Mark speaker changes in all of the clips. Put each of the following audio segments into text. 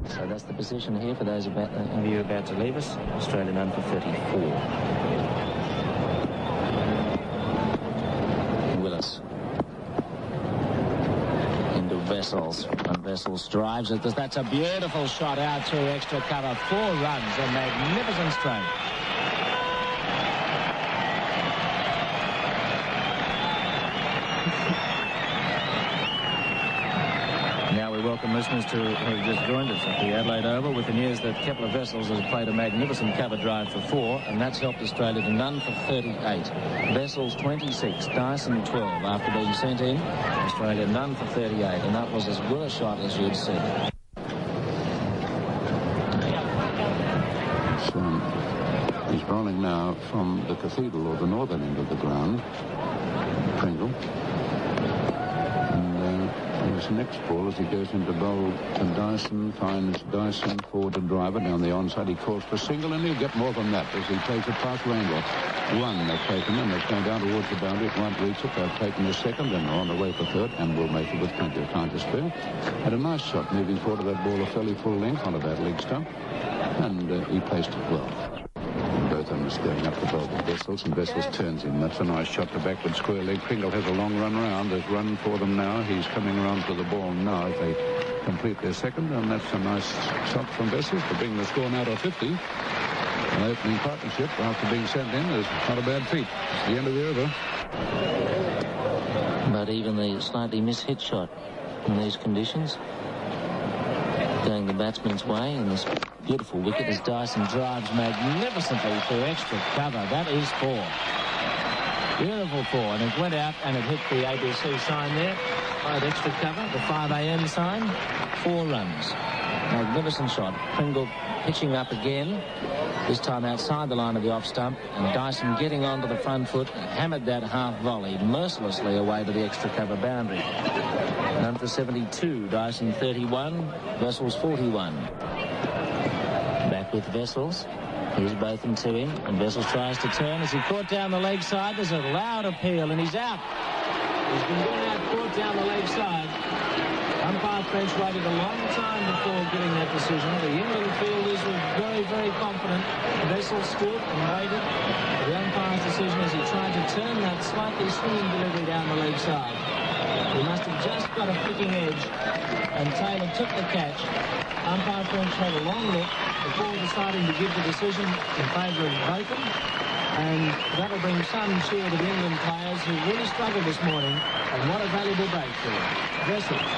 Speaker 1: So that's the position here for those of you about to leave us. Australia none for 34. Willis. Into Vessels. And Vessels drives it. That's a beautiful shot out through extra cover. 4 runs. A magnificent stroke. Welcome listeners who have just joined us at the Adelaide Oval with the news that Kepler Vessels has played a magnificent cover drive for 4, and that's helped Australia to none for 38. Vessels 26, Dyson 12 after being sent in. Australia none for 38, and that was as good a shot as you'd see.
Speaker 2: He's bowling now from the Cathedral or the northern end of the ground, Pringle. His next ball as he goes into bowl to Dyson, finds Dyson forward to driver down the onside. He calls for single, and he'll get more than that as he takes it past Randall. 1 they've taken, and they've gone down towards the boundary. It won't reach it. They've taken the second and are on the way for third, and will make it with plenty of time to spare. Had a nice shot moving forward to that ball, a fairly full length on a bad leg stump, and he placed it well. Both of them is going up the bowl with Vessels, and Vessels turns him. That's a nice shot to backward square leg. Pringle has a long run round. There's run for them now. He's coming around to the ball now as they complete their second, and that's a nice shot from Vessels to bring the score now to 50. An opening partnership after being sent in is not a bad feat. It's the end of the over.
Speaker 1: But even the slightly mishit shot in these conditions, going the batsman's way in this beautiful wicket as Dyson drives magnificently through extra cover. That is 4. Beautiful 4, and it went out and it hit the ABC sign there. Right, extra cover, the 5 a.m. sign. 4 runs. Magnificent shot. Pringle pitching up again, this time outside the line of the off stump, and Dyson getting onto the front foot, hammered that half volley mercilessly away to the extra cover boundary. None for 72, Dyson 31, Vessels 41. Back with Vessels. Here's Botham to him, and Vessels tries to turn as he caught down the leg side. There's a loud appeal, and he's out. He's been going out, caught down the leg side. Umpire bench waited a long time before getting that decision. The England fielders were very, very confident. Vessels stood and waited for the umpire's decision as he tried to turn that slightly swinging delivery down the leg side. He must have just got a flicking edge, and Taylor took the catch. Umpire French had a long look before deciding to give the decision in favour of Botham, and that'll bring some cheer to the England players who really struggled this morning, and what a valuable breakthrough. Vessels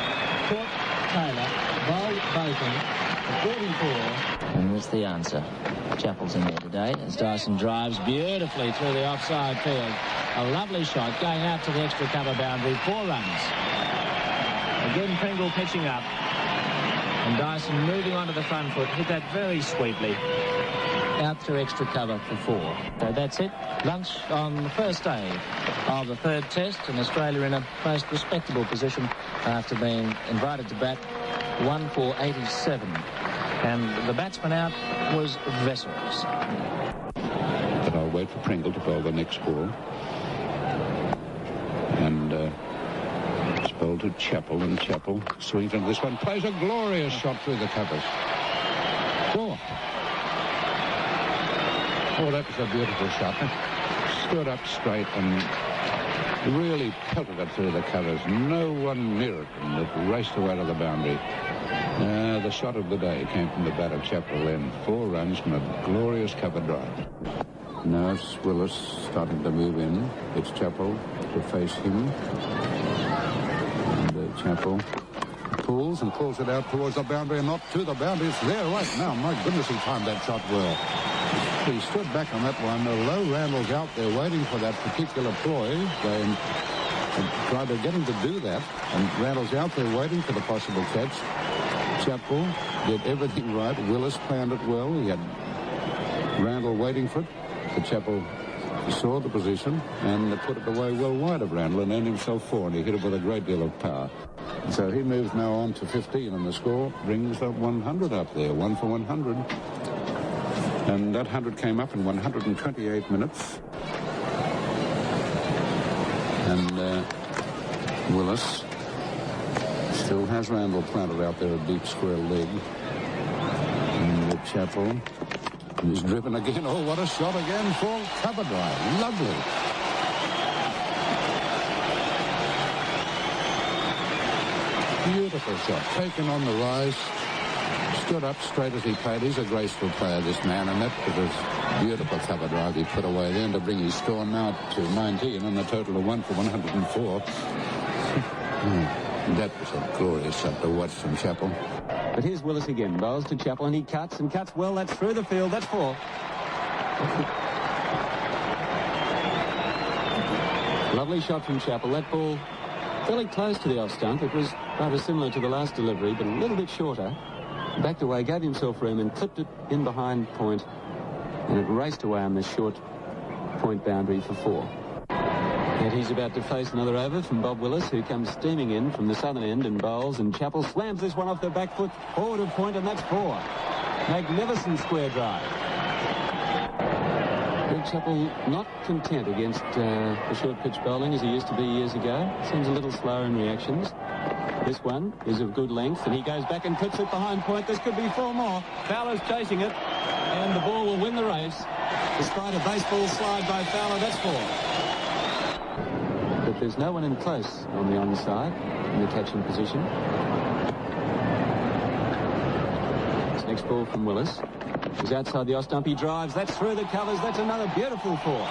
Speaker 1: caught Taylor, bowled Botham for 44. And that's the answer. Chappell's in there today as Dyson drives beautifully through the offside field. A lovely shot going out to the extra cover boundary. 4 runs. Again, Pringle pitching up. And Dyson moving onto the front foot. Hit that very sweetly. Out through extra cover for 4. So that's it. Lunch on the first day of the third test, and Australia in a most respectable position after being invited to bat 1 for 87. And the batsman out was Vessels.
Speaker 2: But I'll wait for Pringle to bowl the next ball. And it's bowled to Chappell, and Chappell swings into this one, plays a glorious shot through the covers. 4. Oh, that was a beautiful shot. Stood up straight and really pelted it through the covers. No one near it, and it raced away to the boundary. The shot of the day came from the bat of Chappell then. 4 runs from a glorious cover drive. Now it's Willis starting to move in. It's Chappell to face him. And Chappell pulls and pulls it out towards the boundary, and not to the boundary. It's there right now. My goodness, he timed that shot well. He stood back on that one. Low Randall's out there waiting for that particular ploy. They tried to get him to do that, and Randall's out there waiting for the possible catch. Chappell did everything right. Willis planned it well. He had Randall waiting for it. But Chappell saw the position and put it away well wide of Randall and earned himself 4, and he hit it with a great deal of power. So he moves now on to 15, and the score brings the 100 up there, 1 for 100. And that 100 came up in 128 minutes. And Willis still has Randall planted out there a deep square leg. Chappell. He's driven again. Oh, what a shot again. Full cover drive. Lovely. Beautiful shot. Taken on the rise. Stood up straight as he played. He's a graceful player, this man, and that was beautiful cover drive he put away then to bring his score now to 19 and a total of 1 for 104. That was a glorious shot to watch from Chappell.
Speaker 3: But here's Willis again. Bowls to Chappell, and he cuts well. That's through the field. That's 4. Lovely shot from Chappell. That ball fairly close to the off stump. It was rather similar to the last delivery, but a little bit shorter. Backed away, gave himself room, and clipped it in behind point, and it raced away on the short point boundary for 4. And he's about to face another over from Bob Willis, who comes steaming in from the southern end and bowls, and Chappell slams this one off the back foot forward of point, and that's 4. Magnificent square drive. Greg Chappell not content against the short pitch bowling as he used to be years ago. Seems a little slower in reactions. This one is of good length, and he goes back and clips it behind point. This could be 4 more. Fowler's chasing it, and the ball will win the race. Despite a baseball slide by Fowler, that's 4. But there's no one in close on the onside in the catching position. This next ball from Willis is outside the off stump. He drives. That's through the covers. That's another beautiful 4.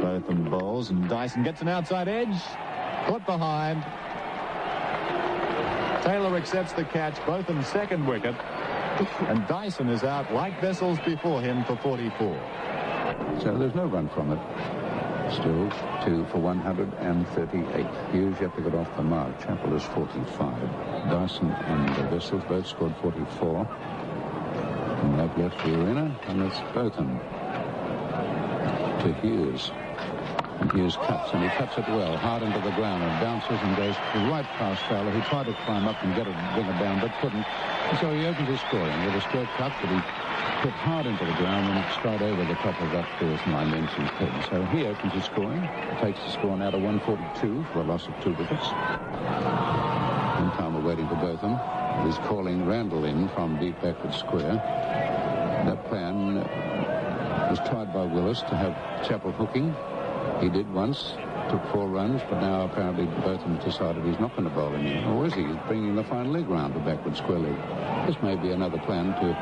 Speaker 4: Botham bowls, and Dyson gets an outside edge. Put behind. Taylor accepts the catch. Botham's second wicket. And Dyson is out like vessels before him for 44.
Speaker 2: So there's no run from it. Still 2 for 138. Hughes yet to get off the mark. Chappell is 45. Dyson and Vessels both scored 44. And they've left the arena, and it's Botham to Hughes. And Hughes cuts, and he cuts it well, hard into the ground, and bounces and goes right past Fowler, who tried to climb up and get it, bring it down, but couldn't. So he opens his scoring with a stroke cut that he put hard into the ground and straight over the top of that first 9 inches pin. So he opens his scoring, takes the score now to 142 for a loss of 2 wickets. Meantime, we're waiting for Botham. He's calling Randall in from deep backward square. That plan was tried by Willis to have Chappell hooking. He did once, took 4 runs, but now apparently Botham decided he's not going to bowl anymore. Or is he? He's bringing the fine leg round the backward square leg. This may be another plan to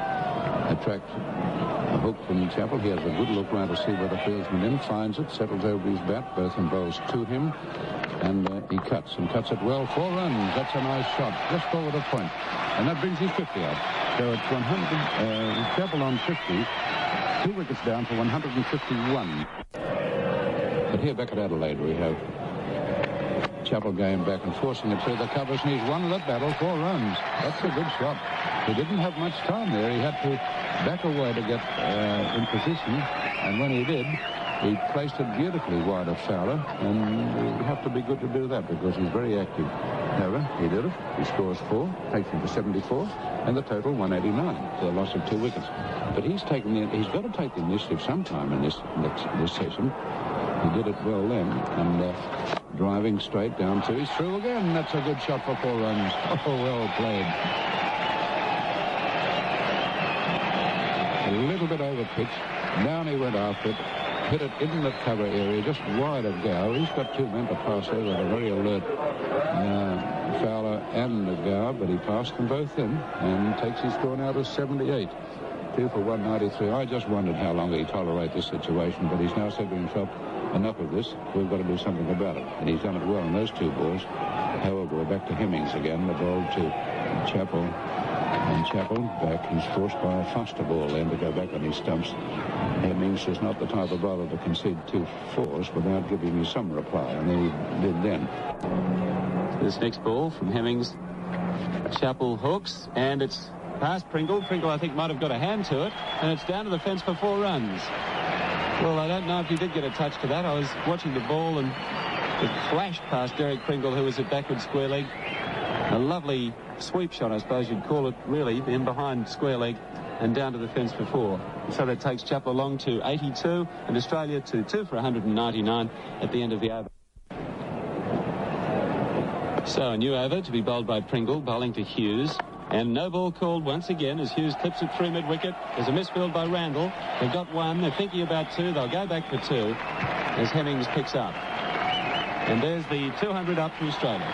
Speaker 2: attract a hook from Chappell. He has a good look round to see where the fieldsman in, finds it, settles over his bat. Botham bowls to him, and he cuts it well. 4 runs. That's a nice shot, just forward of point. And that brings his 50 out. So it's 100, Chappell on 50, 2 wickets down for 151. But here back at Adelaide we have Chappell going back and forcing it through the covers, and he's won that battle. 4 runs. That's a good shot. He didn't have much time there. He had to back away to get in position, and when he did, he placed it beautifully wide of Fowler, and you have to be good to do that because he's very active. However, he did it. He scores 4, takes him to 74, and the total 189 for a loss of 2 wickets. But he's got to take the initiative sometime in this session. He did it well then, and driving straight down to, he's through again. That's a good shot for 4 runs. Oh, well played. A little bit over pitch. Down he went after it. Hit it in the cover area, just wide of Gow. He's got 2 men to pass over. They're very alert. Fowler and Gow, but he passed them both in and takes his score now to 78. 2 for 193. I just wondered how long he'd tolerate this situation, but he's now said to himself, enough of this, we've got to do something about it. And he's done it well in those 2 balls. However, we're back to Hemmings again, the ball to Chappell. And Chappell back, he's forced by a faster ball then to go back on his stumps. Hemmings is not the type of bowler to concede 2 fours without giving you some reply, and he did then.
Speaker 3: This next ball from Hemmings. Chappell hooks, and it's past Pringle. Pringle, I think, might have got a hand to it, and it's down to the fence for 4 runs. Well, I don't know if he did get a touch to that. I was watching the ball, and it flashed past Derek Pringle, who was at backward square leg. A lovely sweep shot, I suppose you'd call it, really, in behind square leg and down to the fence for 4. So that takes Chappell along to 82 and Australia to 2 for 199 at the end of the over. So a new over to be bowled by Pringle, bowling to Hughes. And no ball called once again as Hughes clips it through mid-wicket. There's a misfield by Randall. They've got one. They're thinking about two. They'll go back for two as Hemmings picks up. And there's the 200 up for Australia.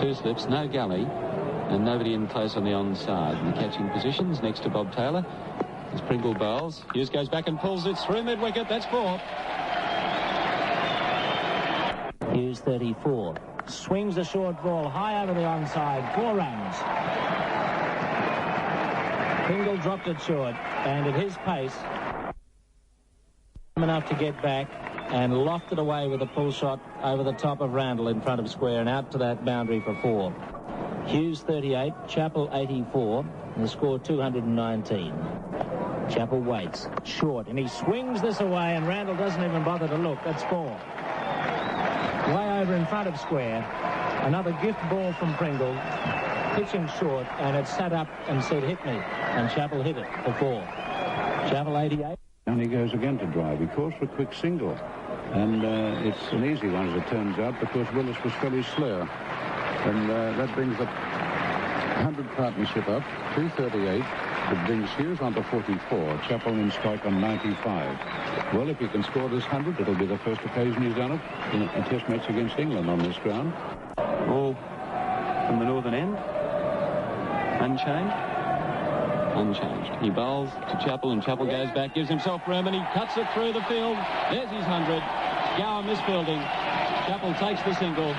Speaker 3: Two slips, no gully, and nobody in close on the onside. And the catching positions next to Bob Taylor. As Pringle bowls, Hughes goes back and pulls it through mid-wicket. That's 4.
Speaker 1: Hughes 34. Swings a short ball high over the onside. 4 runs. Pringle dropped it short, and at his pace, enough to get back and lofted away with a pull shot over the top of Randall in front of square and out to that boundary for 4. Hughes 38, Chappell 84, and the score 219. Chappell waits, short, and he swings this away, and Randall doesn't even bother to look. That's 4. Way over in front of square. Another gift ball from Pringle, pitching short, and it sat up and said, hit me. And Chappell hit it for 4. Chappell 88.
Speaker 2: And he goes again to drive. He calls for a quick single. And it's an easy one, as it turns out, because Willis was fairly slow. And that brings the 100 partnership up, 238. It brings Hughes on to 44. Chappell in strike on 95. Well, if he can score this 100, it'll be the first occasion he's done it in a test match against England on this ground.
Speaker 3: Ball from the northern end. Unchanged. Unchanged. He bowls to Chappell, and Chappell goes back, gives himself room, and he cuts it through the field. There's his 100. Gower misfielding. Chappell takes the single.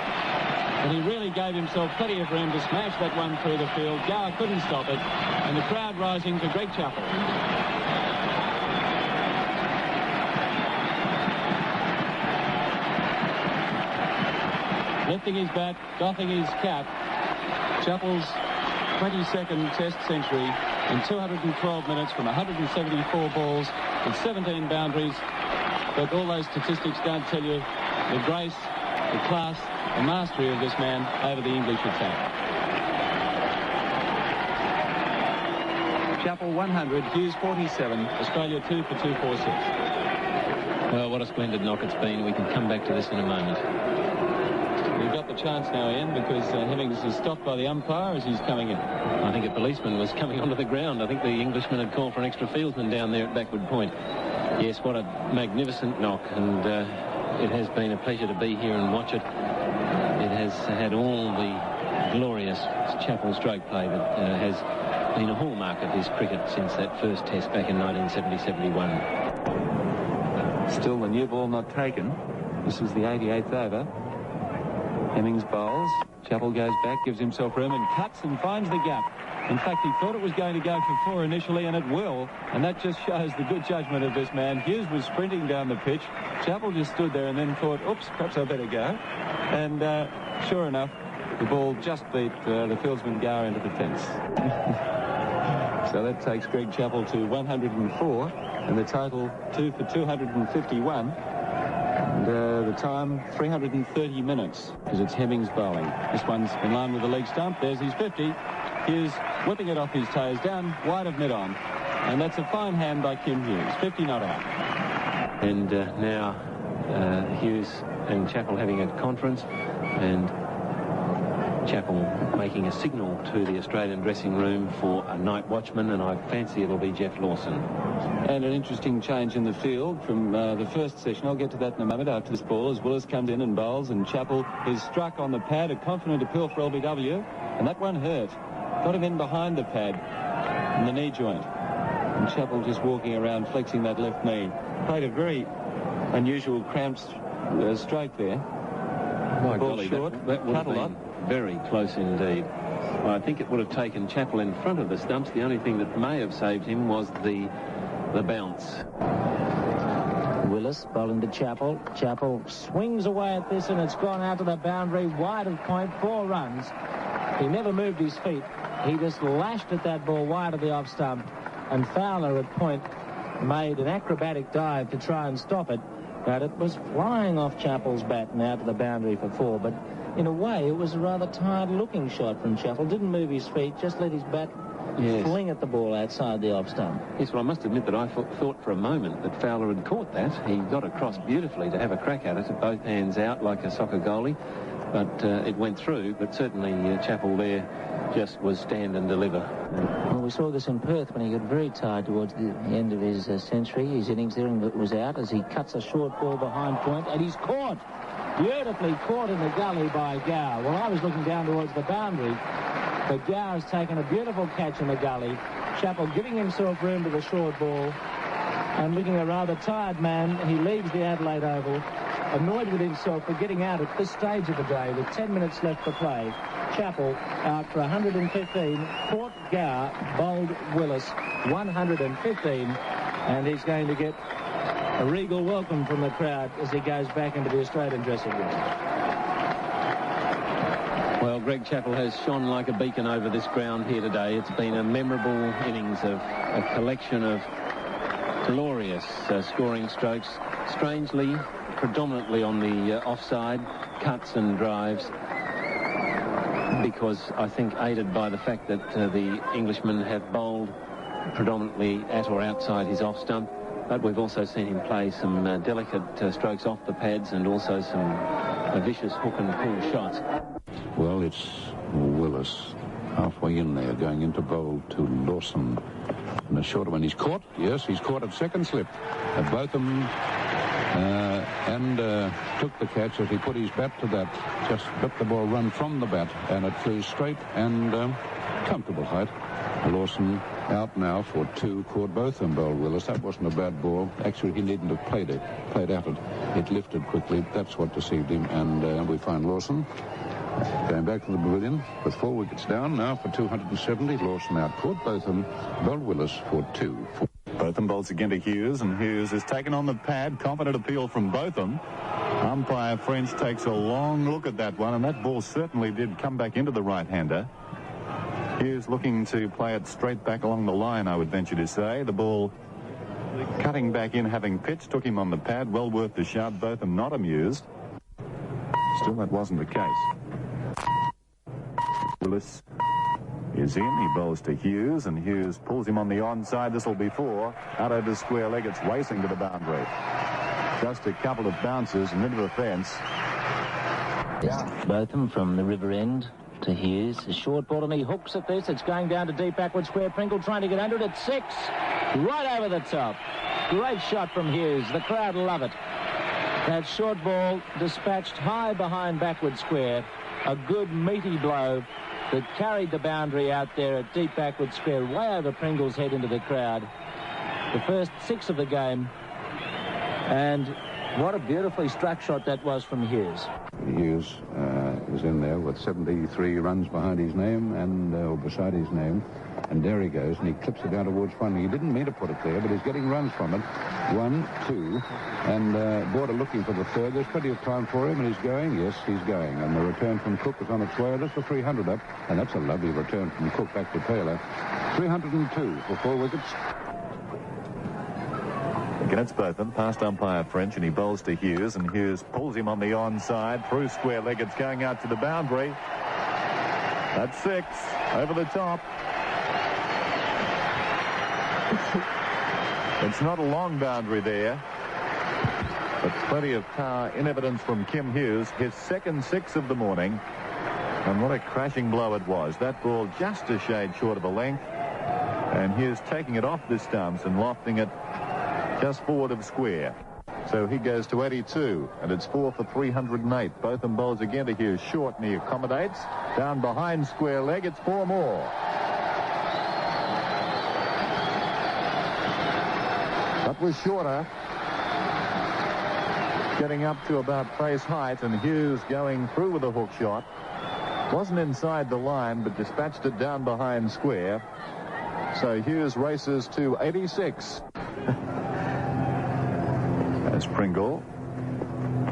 Speaker 3: But he really gave himself plenty of room to smash that one through the field. Gower couldn't stop it. And the crowd rising for Greg Chappell. Lifting his bat, doffing his cap. Chappell's 22nd Test century in 212 minutes from 174 balls and 17 boundaries. But all those statistics don't tell you the grace, the class, the mastery of this man over the English attack. Chappell 100, Hughes 47, Australia 2 for 246.
Speaker 1: Well, what a splendid knock it's been. We can come back to this in a moment.
Speaker 3: We've got the chance now, Ian, because Hemmings is stopped by the umpire as he's coming in.
Speaker 1: I think a policeman was coming onto the ground. I think the Englishman had called for an extra fieldsman down there at backward point. Yes, what a magnificent knock, and it has been a pleasure to be here and watch it. It has had all the glorious Chappell stroke play that has been a hallmark of his cricket since that first test back in 1970-71.
Speaker 3: Still the new ball not taken. This is the 88th over. Hemmings bowls. Chappell goes back, gives himself room and cuts and finds the gap. In fact, he thought it was going to go for 4 initially, and it will. And that just shows the good judgment of this man. Hughes was sprinting down the pitch. Chappell just stood there and then thought, oops, perhaps I better go. And sure enough, the ball just beat the fieldsman Gower into the fence. So that takes Greg Chappell to 104, and the total 2 for 251. And the time, 330 minutes, because it's Hemmings bowling. This one's in line with the leg stump. There's his 50. Hughes whipping it off his toes, down wide of mid-on. And that's a fine hand by Kim Hughes. 50 not out.
Speaker 1: And now Hughes and Chappell having a conference, and Chappell making a signal to the Australian dressing room for a night watchman, and I fancy it'll be Jeff Lawson.
Speaker 3: And an interesting change in the field from the first session. I'll get to that in a moment after this ball as Willis comes in and bowls, and Chappell is struck on the pad. A confident appeal for LBW, and that one hurt. Got him in behind the pad in the knee joint. And Chappell just walking around flexing that left knee. Played a very unusual cramped stroke there.
Speaker 1: My
Speaker 3: Ball
Speaker 1: golly,
Speaker 3: short,
Speaker 1: that would have
Speaker 3: cut a lot.
Speaker 1: been very close indeed. Well, I think it would have taken Chappell in front of the stumps. The only thing that may have saved him was the bounce.
Speaker 5: Willis bowling to Chappell. Chappell swings away at this, and it's gone out to the boundary, wide of point, 4 runs. He never moved his feet. He just lashed at that ball wide of the off stump, and Fowler at point made an acrobatic dive to try and stop it, but it was flying off Chappell's bat and out to the boundary for 4. But in a way, it was a rather tired-looking shot from Chappell. Didn't move his feet, just let his bat fling at the ball outside the off stump.
Speaker 3: Yes, well, I must admit that I thought for a moment that Fowler had caught that. He got across beautifully to have a crack at it, both hands out like a soccer goalie, but it went through. But certainly Chappell there just was stand and deliver.
Speaker 1: Well, we saw this in Perth when he got very tired towards the end of his century. His innings there was out as he cuts a short ball behind point, and he's caught. Beautifully caught in the gully by Gow. Well, I was looking down towards the boundary, but Gow has taken a beautiful catch in the gully. Chappell giving himself room to the short ball and looking a rather tired man. He leaves the Adelaide Oval, annoyed with himself for getting out at this stage of the day with 10 minutes left to play. Chappell out for 115. Caught Gow, bowled Willis 115, and he's going to get a regal welcome from the crowd as he goes back into the Australian dressing room.
Speaker 3: Well, Greg Chappell has shone like a beacon over this ground here today. It's been a memorable innings of a collection of glorious scoring strokes, strangely, predominantly on the offside, cuts and drives, because I think aided by the fact that the Englishmen have bowled predominantly at or outside his off stump. But we've also seen him play some delicate strokes off the pads and also some vicious hook and pull shots.
Speaker 2: Well, it's Willis halfway in there, going into bowl to Lawson. And the shorter one, he's caught. Yes, he's caught at second slip. Botham took the catch as he put his bat to that. Just let the ball run from the bat, and it flew straight and comfortable height. Lawson out now for 2. Caught Botham, bowled Willis. That wasn't a bad ball. Actually, he needn't have played at it. It lifted quickly. That's what deceived him. And we find Lawson going back to the pavilion with 4 wickets down now for 270. Lawson out. Caught Botham, bowled Willis for 2.
Speaker 4: Botham bowls again to Hughes, and Hughes is taken on the pad. Confident appeal from Botham. Umpire French takes a long look at that one, and that ball certainly did come back into the right-hander. Hughes looking to play it straight back along the line, I would venture to say. The ball cutting back in, having pitched, took him on the pad. Well worth the shout. Botham not amused. Still, that wasn't the case. Willis is in. He bowls to Hughes, and Hughes pulls him on the onside. This will be 4. Out over square leg. It's racing to the boundary. Just a couple of bounces and into the fence.
Speaker 1: Botham from the river end to Hughes. A short ball, and he hooks at this. It's going down to deep backward square. Pringle trying to get under it at 6. Right over the top. Great shot from Hughes. The crowd love it. That short ball dispatched high behind backward square. A good meaty blow that carried the boundary out there at deep backward square, way over Pringle's head into the crowd. The first 6 of the game. And what a beautifully struck shot that was from Hughes.
Speaker 2: Hughes is in there with 73 runs behind his name and beside his name. And there he goes, and he clips it down towards front. He didn't mean to put it there, but he's getting runs from it. 1, 2, and Border looking for the 3rd. There's plenty of time for him, and he's going. Yes, he's going. And the return from Cook is on its way. That's the 300 up, and that's a lovely return from Cook back to Taylor. 302 for 4 wickets.
Speaker 4: Again, it's Botham, past umpire French, and he bowls to Hughes, and Hughes pulls him on the onside through square leg. It's going out to the boundary. That's 6 over the top. It's not a long boundary there, but plenty of power in evidence from Kim Hughes. His second 6 of the morning, and what a crashing blow it was. That ball just a shade short of a length, and Hughes taking it off the stumps and lofting it just forward of square. So he goes to 82, and it's 4 for 308. Botham bowls again to Hughes, short, and he accommodates. Down behind square leg, it's 4 more. That was shorter. Getting up to about face height, and Hughes going through with a hook shot. Wasn't inside the line, but dispatched it down behind square. So Hughes races to 86. As Pringle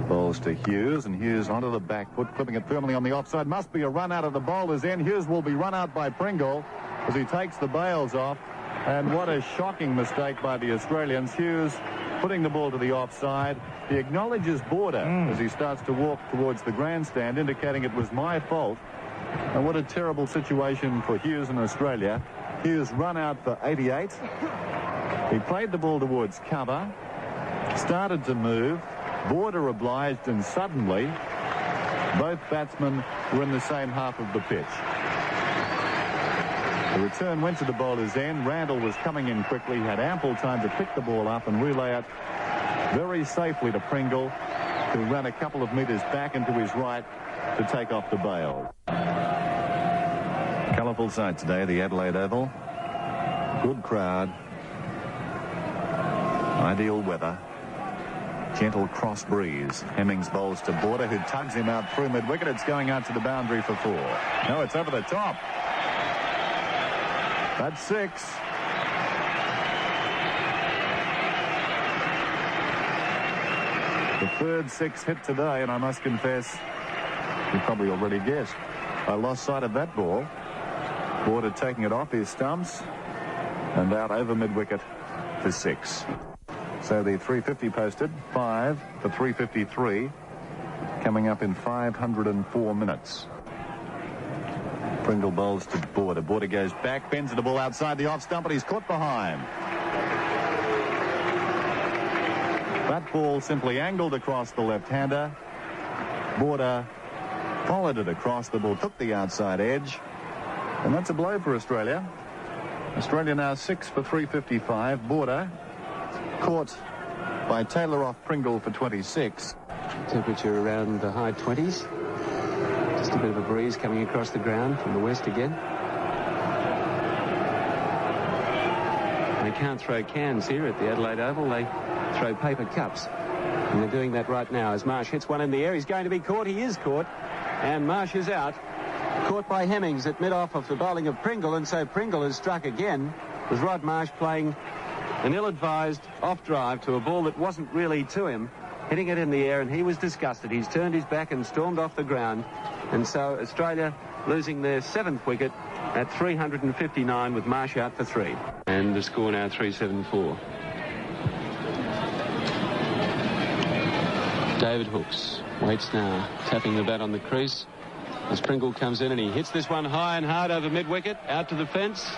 Speaker 4: bowls to Hughes, and Hughes onto the back foot, clipping it firmly on the offside. Must be a run out of the bowler's end. Hughes will be run out by Pringle as he takes the bails off. And what a shocking mistake by the Australians. Hughes putting the ball to the offside. He acknowledges Border as he starts to walk towards the grandstand, indicating it was my fault. And what a terrible situation for Hughes in Australia. Hughes run out for 88. He played the ball towards cover, started to move, Border obliged, and suddenly both batsmen were in the same half of the pitch. The return went to the bowler's end. Randall was coming in quickly, had ample time to pick the ball up and relay it very safely to Pringle, who ran a couple of metres back into his right to take off the bail. Colourful sight today, the Adelaide Oval. Good crowd. Ideal weather. Gentle cross breeze. Hemmings bowls to Border, who tugs him out through mid-wicket. It's going out to the boundary for 4. No, it's over the top. That's 6. The third 6 hit today, and I must confess, you probably already guessed, I lost sight of that ball. Border taking it off his stumps and out over mid-wicket for 6. So the 350 posted, 5 for 353, coming up in 504 minutes. Pringle bowls to Border. Border goes back, bends the ball outside the off stump, but he's caught behind. That ball simply angled across the left-hander. Border followed it across. The ball took the outside edge. And that's a blow for Australia. Australia now 6 for 355. Border caught by Taylor off Pringle for 26.
Speaker 3: Temperature around the high 20s. Just a bit of a breeze coming across the ground from the west again. They can't throw cans here at the Adelaide Oval. They throw paper cups. And they're doing that right now as Marsh hits one in the air. He's going to be caught. He is caught. And Marsh is out. Caught by Hemmings at mid-off of the bowling of Pringle. And so Pringle has struck again with Rod Marsh playing an ill-advised off-drive to a ball that wasn't really to him, hitting it in the air, and he was disgusted. He's turned his back and stormed off the ground. And so Australia losing their 7th wicket at 359 with Marsh out for 3. And the score now 374. David Hooks waits now, tapping the bat on the crease as Pringle comes in, and he hits this one high and hard over mid-wicket, out to the fence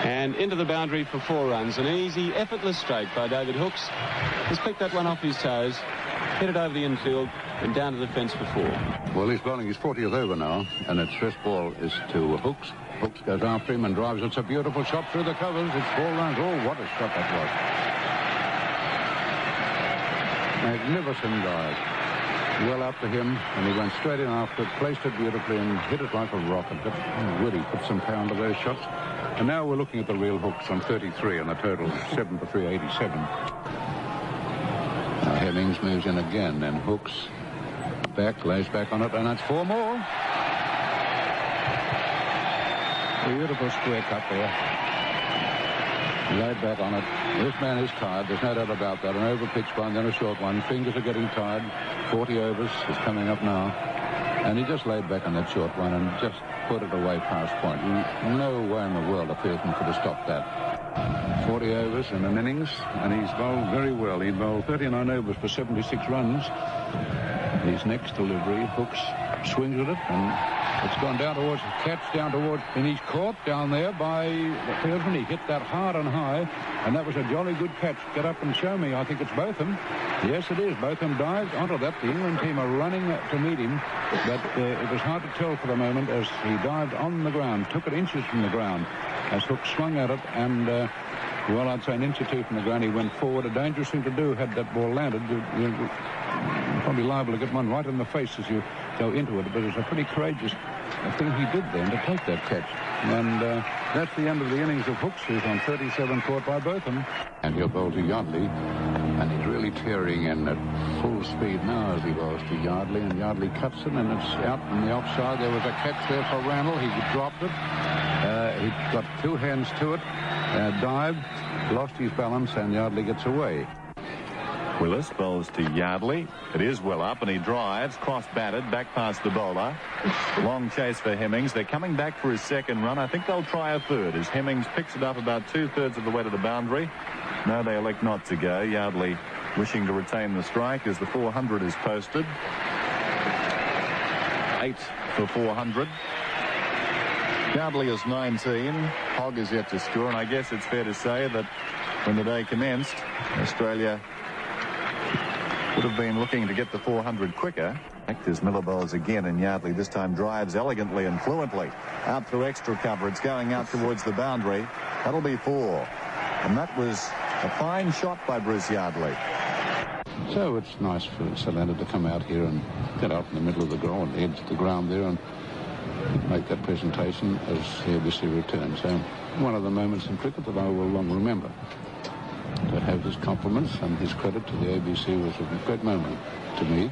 Speaker 3: and into the boundary for 4 runs. An easy, effortless strike by David Hooks. He's picked that one off his toes, hit it over the infield and down to the fence for 4.
Speaker 2: Well, he's bowling his 40th over now, and its first ball is to Hooks. Hooks goes after him and drives. It's a beautiful shot through the covers. It's 4 runs. Oh, what a shot that was. Magnificent dive. Well up to him, and he went straight in after it, placed it beautifully and hit it like a rocket. But really put some power into those shots. And now we're looking at the real Hooks on 33, and the total 7 for 387. Now Hemmings moves in again, and Hooks back, lays back on it, and that's 4 more. Beautiful square cut there. Laid back on it. This man is tired, there's no doubt about that. An over-pitched one, then a short one. Fingers are getting tired. 40 overs is coming up now. And he just laid back on that short one and just put it away past point. No way in the world a person could have stopped that. 40 overs in an innings, and he's bowled very well. He bowled 39 overs for 76 runs. His next delivery, Hooks swings at it, and it's gone down towards the catch, down towards, and he's caught down there by the fieldsman. He hit that hard and high, and that was a jolly good catch. Get up and show me. I think it's Botham. Yes, it is. Botham dived onto that. The England team are running to meet him, but it was hard to tell for the moment as he dived on the ground, took it inches from the ground as Hooks swung at it, and well, I'd say an inch or 2 from the ground. He went forward. A dangerous thing to do had that ball landed. You're probably liable to get one right in the face as you go into it, but it's a pretty courageous thing he did then to take that catch. And that's the end of the innings of Hooks, who's on 37, caught by Botham. And he'll bowl to Yardley, and he's really tearing in at full speed now as he bowls to Yardley, and Yardley cuts it, and it's out on the offside. There was a catch there for Randall. He dropped it. He got 2 hands to it, dived, lost his balance, and Yardley gets away.
Speaker 4: Willis bowls to Yardley. It is well up, and he drives, cross-batted, back past the bowler. Long chase for Hemmings. They're coming back for his 2nd run. I think they'll try a 3rd as Hemmings picks it up about 2/3 of the way to the boundary. No, they elect not to go. Yardley wishing to retain the strike as the 400 is posted. 8 for 400. Yardley is 19. Hogg is yet to score, and I guess it's fair to say that when the day commenced, Australia would have been looking to get the 400 quicker. As Miller bowls again, and Yardley this time drives elegantly and fluently out through extra cover. It's going out towards the boundary. That'll be 4. And that was a fine shot by Bruce Yardley.
Speaker 2: So it's nice for Sir Leonard to come out here and get out in the middle of the ground, edge of the ground there, and make that presentation as the ABC returns. So one of the moments in cricket that I will long remember. To have his compliments and his credit to the ABC was a great moment to me,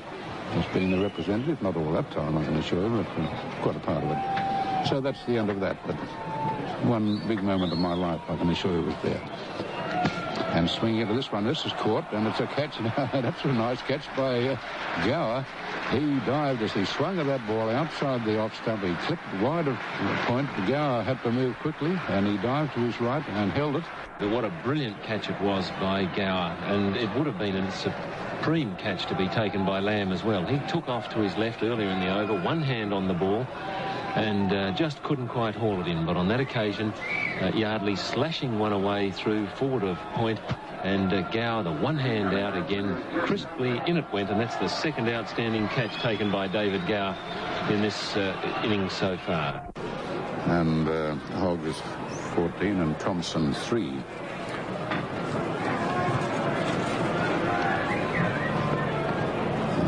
Speaker 2: as being the representative, not all that time, I can assure you, but quite a part of it. So that's the end of that, but one big moment of my life, I can assure you, was there. And swinging into this one, this is caught, and it's a catch. That's a nice catch by Gower. He dived as he swung at that ball outside the off stump. He clipped wide of the point. Gower had to move quickly, and he dived to his right and held it.
Speaker 3: What a brilliant catch it was by Gower, and it would have been a supreme catch to be taken by Lamb as well. He took off to his left earlier in the over, one hand on the ball, and just couldn't quite haul it in. But on that occasion, Yardley slashing one away through forward of point, and Gower, the one hand out again, crisply in it went, and that's the second outstanding catch taken by David Gower in this innings so far.
Speaker 2: And Hogg is 14 and Thompson 3.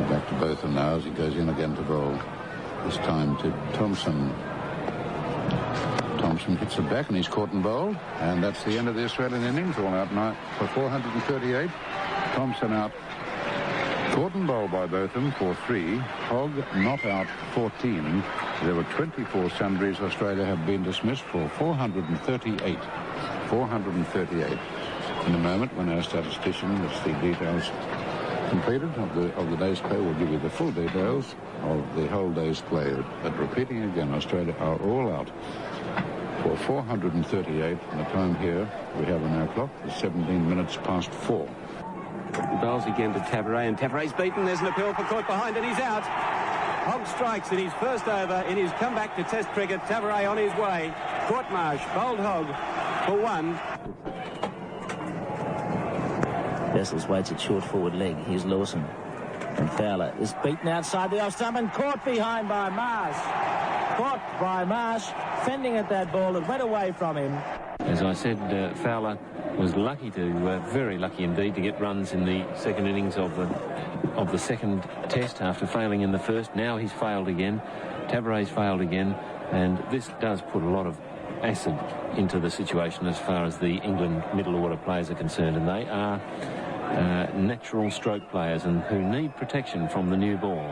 Speaker 2: Back to Botham now as he goes in again to bowl. This time to Thompson. Thompson hits it back and he's caught and bowled. And that's the end of the Australian innings. All out now for 438. Thompson out. Caught and bowled by Botham for 3. Hogg not out 14. There were 24 sundries. Australia have been dismissed for 438. 438. In a moment, when our statistician, with the details completed of the day's play, will give you the full details of the whole day's play. But repeating again, Australia are all out for 438. And the time here we have on our clock is 17 minutes past 4.
Speaker 3: He bowls again to Tavares, and Tavares beaten. There's an appeal for caught behind, and he's out. Hogg strikes in his first over in his comeback to Test cricket. Tavares on his way. Courtmarsh bowled Hogg for 1.
Speaker 5: Bessels waits at short forward leg. Here's Lawson. And Fowler is beaten outside the off stump and caught behind by Marsh. Caught by Marsh, fending at that ball that went away from him.
Speaker 3: As I said, Fowler was lucky very lucky indeed to get runs in the second innings of the second test after failing in the first. Now he's failed again. Tavares failed again, and this does put a lot of acid into the situation as far as the England middle order players are concerned, and they are natural stroke players and who need protection from the new ball.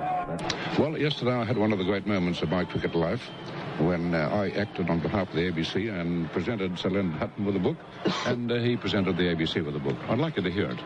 Speaker 2: Well, yesterday I had one of the great moments of my cricket life when I acted on behalf of the ABC and presented Sir Leonard Hutton with a book, and he presented the ABC with a book. I'd like you to hear it.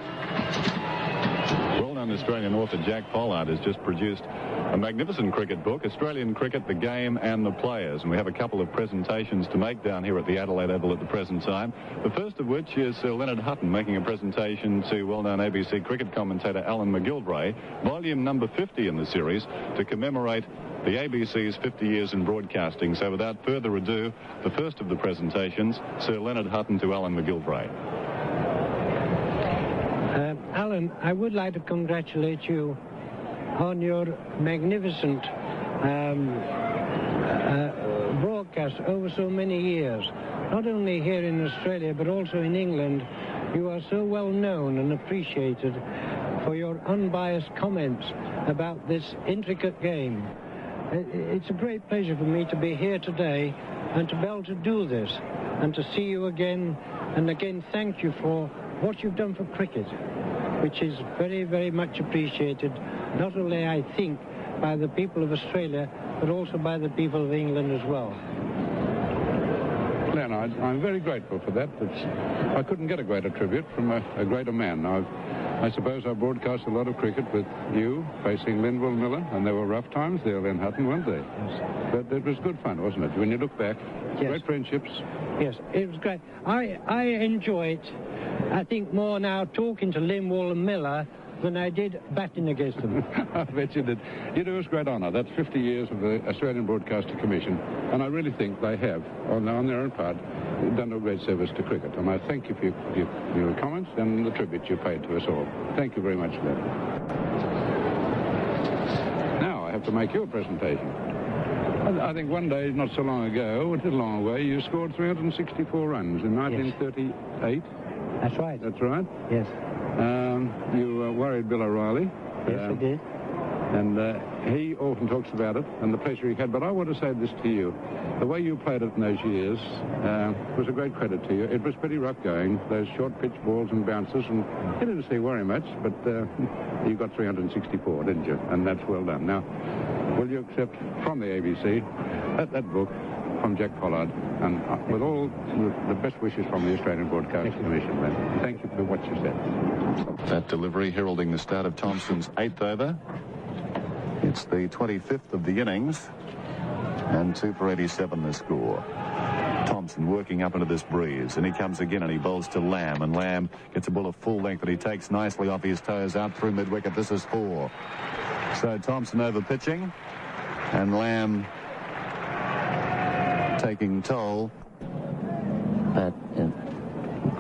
Speaker 4: Well-known Australian author Jack Pollard has just produced a magnificent cricket book, Australian Cricket, the Game and the Players. And we have a couple of presentations to make down here at the Adelaide Oval at the present time. The first of which is Sir Leonard Hutton making a presentation to well-known ABC cricket commentator Alan McGilvray, volume number 50 in the series, to commemorate the ABC's 50 years in broadcasting. So without further ado, the first of the presentations, Sir Leonard Hutton to Alan McGilvray.
Speaker 6: Alan, I would like to congratulate you on your magnificent broadcast over so many years. Not only here in Australia, but also in England. You are so well known and appreciated for your unbiased comments about this intricate game. It's a great pleasure for me to be here today and to be able to do this and to see you again, and again thank you for what you've done for cricket, which is very, very much appreciated, not only, I think, by the people of Australia, but also by the people of England as well.
Speaker 2: Glenn, I'm very grateful for that. I couldn't get a greater tribute from a greater man. I suppose I broadcast a lot of cricket with you facing Linville Miller, and there were rough times there, Len Hutton, weren't they? Yes. But it was good fun, wasn't it? When you look back, yes. Great friendships.
Speaker 6: Yes, it was great. I enjoy it, I think, more now talking to Linville and Miller than I did batting against them.
Speaker 2: I bet you did. You do us great honour. That's 50 years of the Australian Broadcasting Commission, and I really think they have, on their own part, done a great service to cricket. And I thank you for your comments and the tribute you paid to us all. Thank you very much for that. Now I have to make you a presentation. I think one day, not so long ago, it is a long way, you scored 364 runs in 1938.
Speaker 6: That's right.
Speaker 2: That's right.
Speaker 6: Yes.
Speaker 2: You worried Bill O'Reilly.
Speaker 6: Yes, I did.
Speaker 2: And he often talks about it and the pleasure he had. But I want to say this to you. The way you played it in those years was a great credit to you. It was pretty rough going, those short pitch balls and bounces. And you didn't see very much, but you got 364, didn't you? And that's well done. Now, will you accept from the ABC that book from Jack Pollard, and with all the best wishes from the Australian Broadcasting Commission, man. Thank you for what you said.
Speaker 4: That delivery heralding the start of Thompson's 8th over. It's the 25th of the innings, and 2 for 87 the score. Thompson working up into this breeze, and he comes again and he bowls to Lamb, and Lamb gets a ball of full length that he takes nicely off his toes out through mid-wicket. This is 4. So Thompson over pitching, and Lamb taking toll.
Speaker 1: That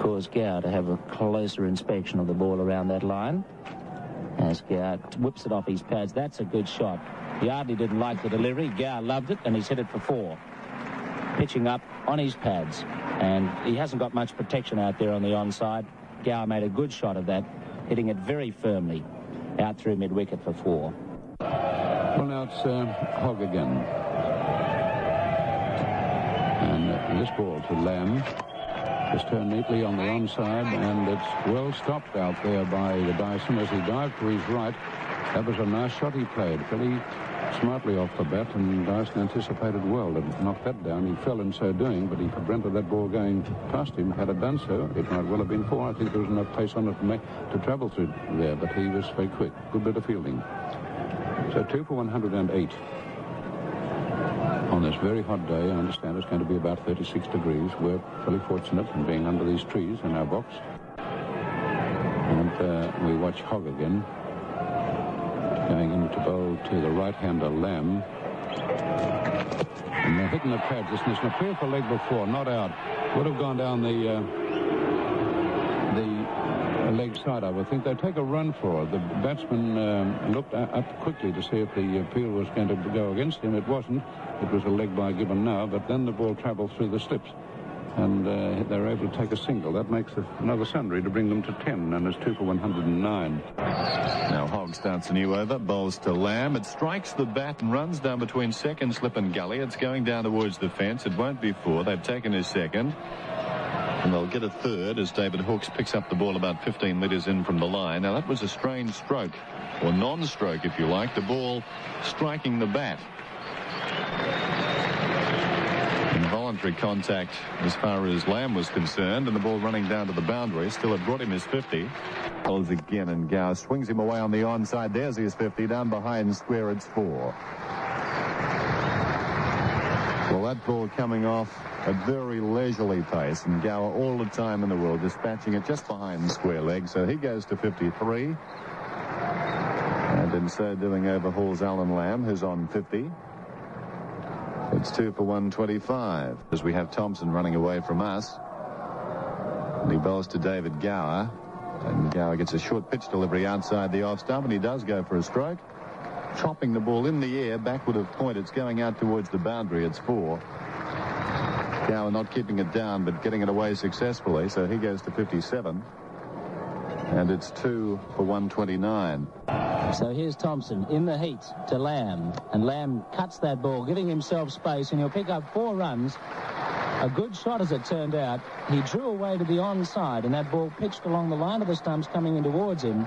Speaker 1: caused Gow to have a closer inspection of the ball around that line. As Gow whips it off his pads, that's a good shot. Yardley didn't like the delivery. Gow loved it, and he's hit it for 4. Pitching up on his pads, and he hasn't got much protection out there on the onside. Gow made a good shot of that, hitting it very firmly out through mid-wicket for 4.
Speaker 2: Well, now it's Hogg again. And this ball to Lamb is turned neatly on the onside, and it's well stopped out there by the Dyson as he dived to his right. That was a nice shot he played. Fairly smartly off the bat, and Dyson anticipated well to knock that down. He fell in so doing, but he prevented that ball going past him. Had it done so, it might well have been 4. I think there was enough pace on it to travel through there, but he was very quick. Good bit of fielding. So 2 for 108. On this very hot day, I understand it's going to be about 36 degrees. We're fairly fortunate in being under these trees in our box. And we watch Hogg again, going into bowl to the right-hander Lamb. And they're hitting the pads. There's an appeal for leg before, not out. Would have gone down the leg side, I would think. They take a run for it. The batsman looked up quickly to see if the appeal was going to go against him. It wasn't. It was a leg by given now, but then the ball travelled through the slips, and they were able to take a single. That makes another sundry to bring them to 10, and it's 2 for 109.
Speaker 4: Now Hogg starts a new over, bowls to Lamb. It strikes the bat and runs down between second slip and gully. It's going down towards the fence. It won't be 4. They've taken his second, and they'll get a third as David Hooks picks up the ball about 15 metres in from the line. Now that was a strange stroke, or non-stroke if you like, the ball striking the bat. Involuntary contact as far as Lamb was concerned, and the ball running down to the boundary. Still had brought him his 50. Bowls again, and Gow swings him away on the onside. There's his 50. Down behind square, it's 4. Well, that ball coming off at very leisurely pace, and Gower all the time in the world dispatching it just behind the square leg. So he goes to 53, and in so doing overhauls Alan Lamb, who's on 50. It's 2 for 125 as we have Thompson running away from us, and he bowls to David Gower, and Gower gets a short pitch delivery outside the off stump, and he does go for a stroke, chopping the ball in the air backward of point. It's going out towards the boundary. It's 4. Gower not keeping it down but getting it away successfully, so he goes to 57, and it's 2 for 129.
Speaker 1: So here's Thompson in the heat to Lamb, and Lamb cuts that ball, giving himself space, and he'll pick up 4 runs. A good shot as it turned out. He drew away to the onside, and that ball pitched along the line of the stumps coming in towards him,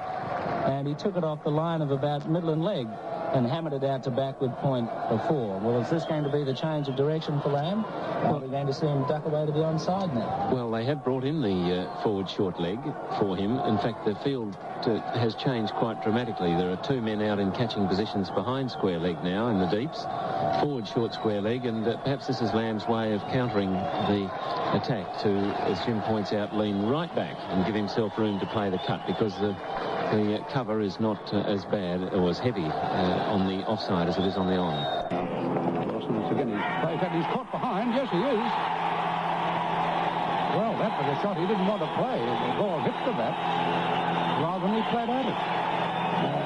Speaker 1: and he took it off the line of about middle and leg and hammered it out to backward point for 4. Well, is this going to be the change of direction for Lamb? Or are we going to see him duck away to the onside now?
Speaker 3: Well, they have brought in the forward short leg for him. In fact, the field has changed quite dramatically. There are 2 men out in catching positions behind square leg now in the deeps. Forward short square leg, and perhaps this is Lamb's way of countering the attack to, as Jim points out, lean right back and give himself room to play the cut, because the cover is not as bad or as heavy on the offside as it is on the on.
Speaker 2: Again, he's caught behind. Yes, he is. Well, that was a shot he didn't want to play. The ball hit the bat rather than he played at it.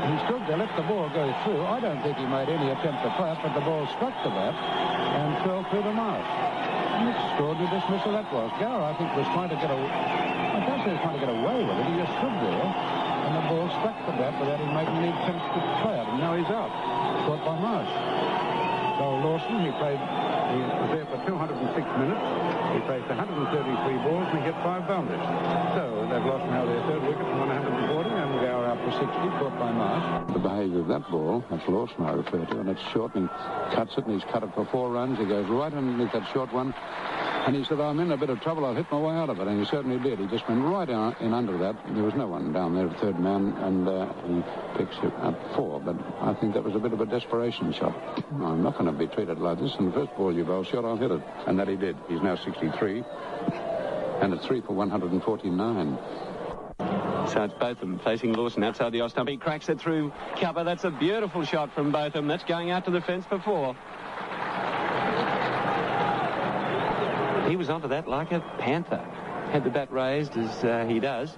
Speaker 2: He stood there, let the ball go through. I don't think he made any attempt to play it, but the ball struck the bat and fell through the mark. An extraordinary dismissal that was. Gower, I think, was trying to get away. I don't say he was trying to get away with it. He just stood there, and the ball struck the bat without him making any attempt to play it. And now he's out. Caught by Marsh. So Lawson, he was there for 206 minutes. He faced 133 balls and he hit 5 boundaries. So they've lost now their third wicket from 140, and Gower out for 60, caught by Marsh. The behaviour of that ball, that's Lawson I refer to, and it's short, and he cuts it, and he's cut it for 4 runs. He goes right underneath that short one. And he said, I'm in a bit of trouble, I'll hit my way out of it. And he certainly did. He just went right in under that. There was no one down there, third man, and he picks it up 4. But I think that was a bit of a desperation shot. I'm not going to be treated like this. And the first ball you bowl shot, I'll hit it. And that he did. He's now 63. And it's 3 for 149.
Speaker 3: So it's Botham facing Lawson outside the off stump. He cracks it through cover. That's a beautiful shot from Botham. That's going out to the fence for 4. He was onto that like a panther. Had the bat raised as he does.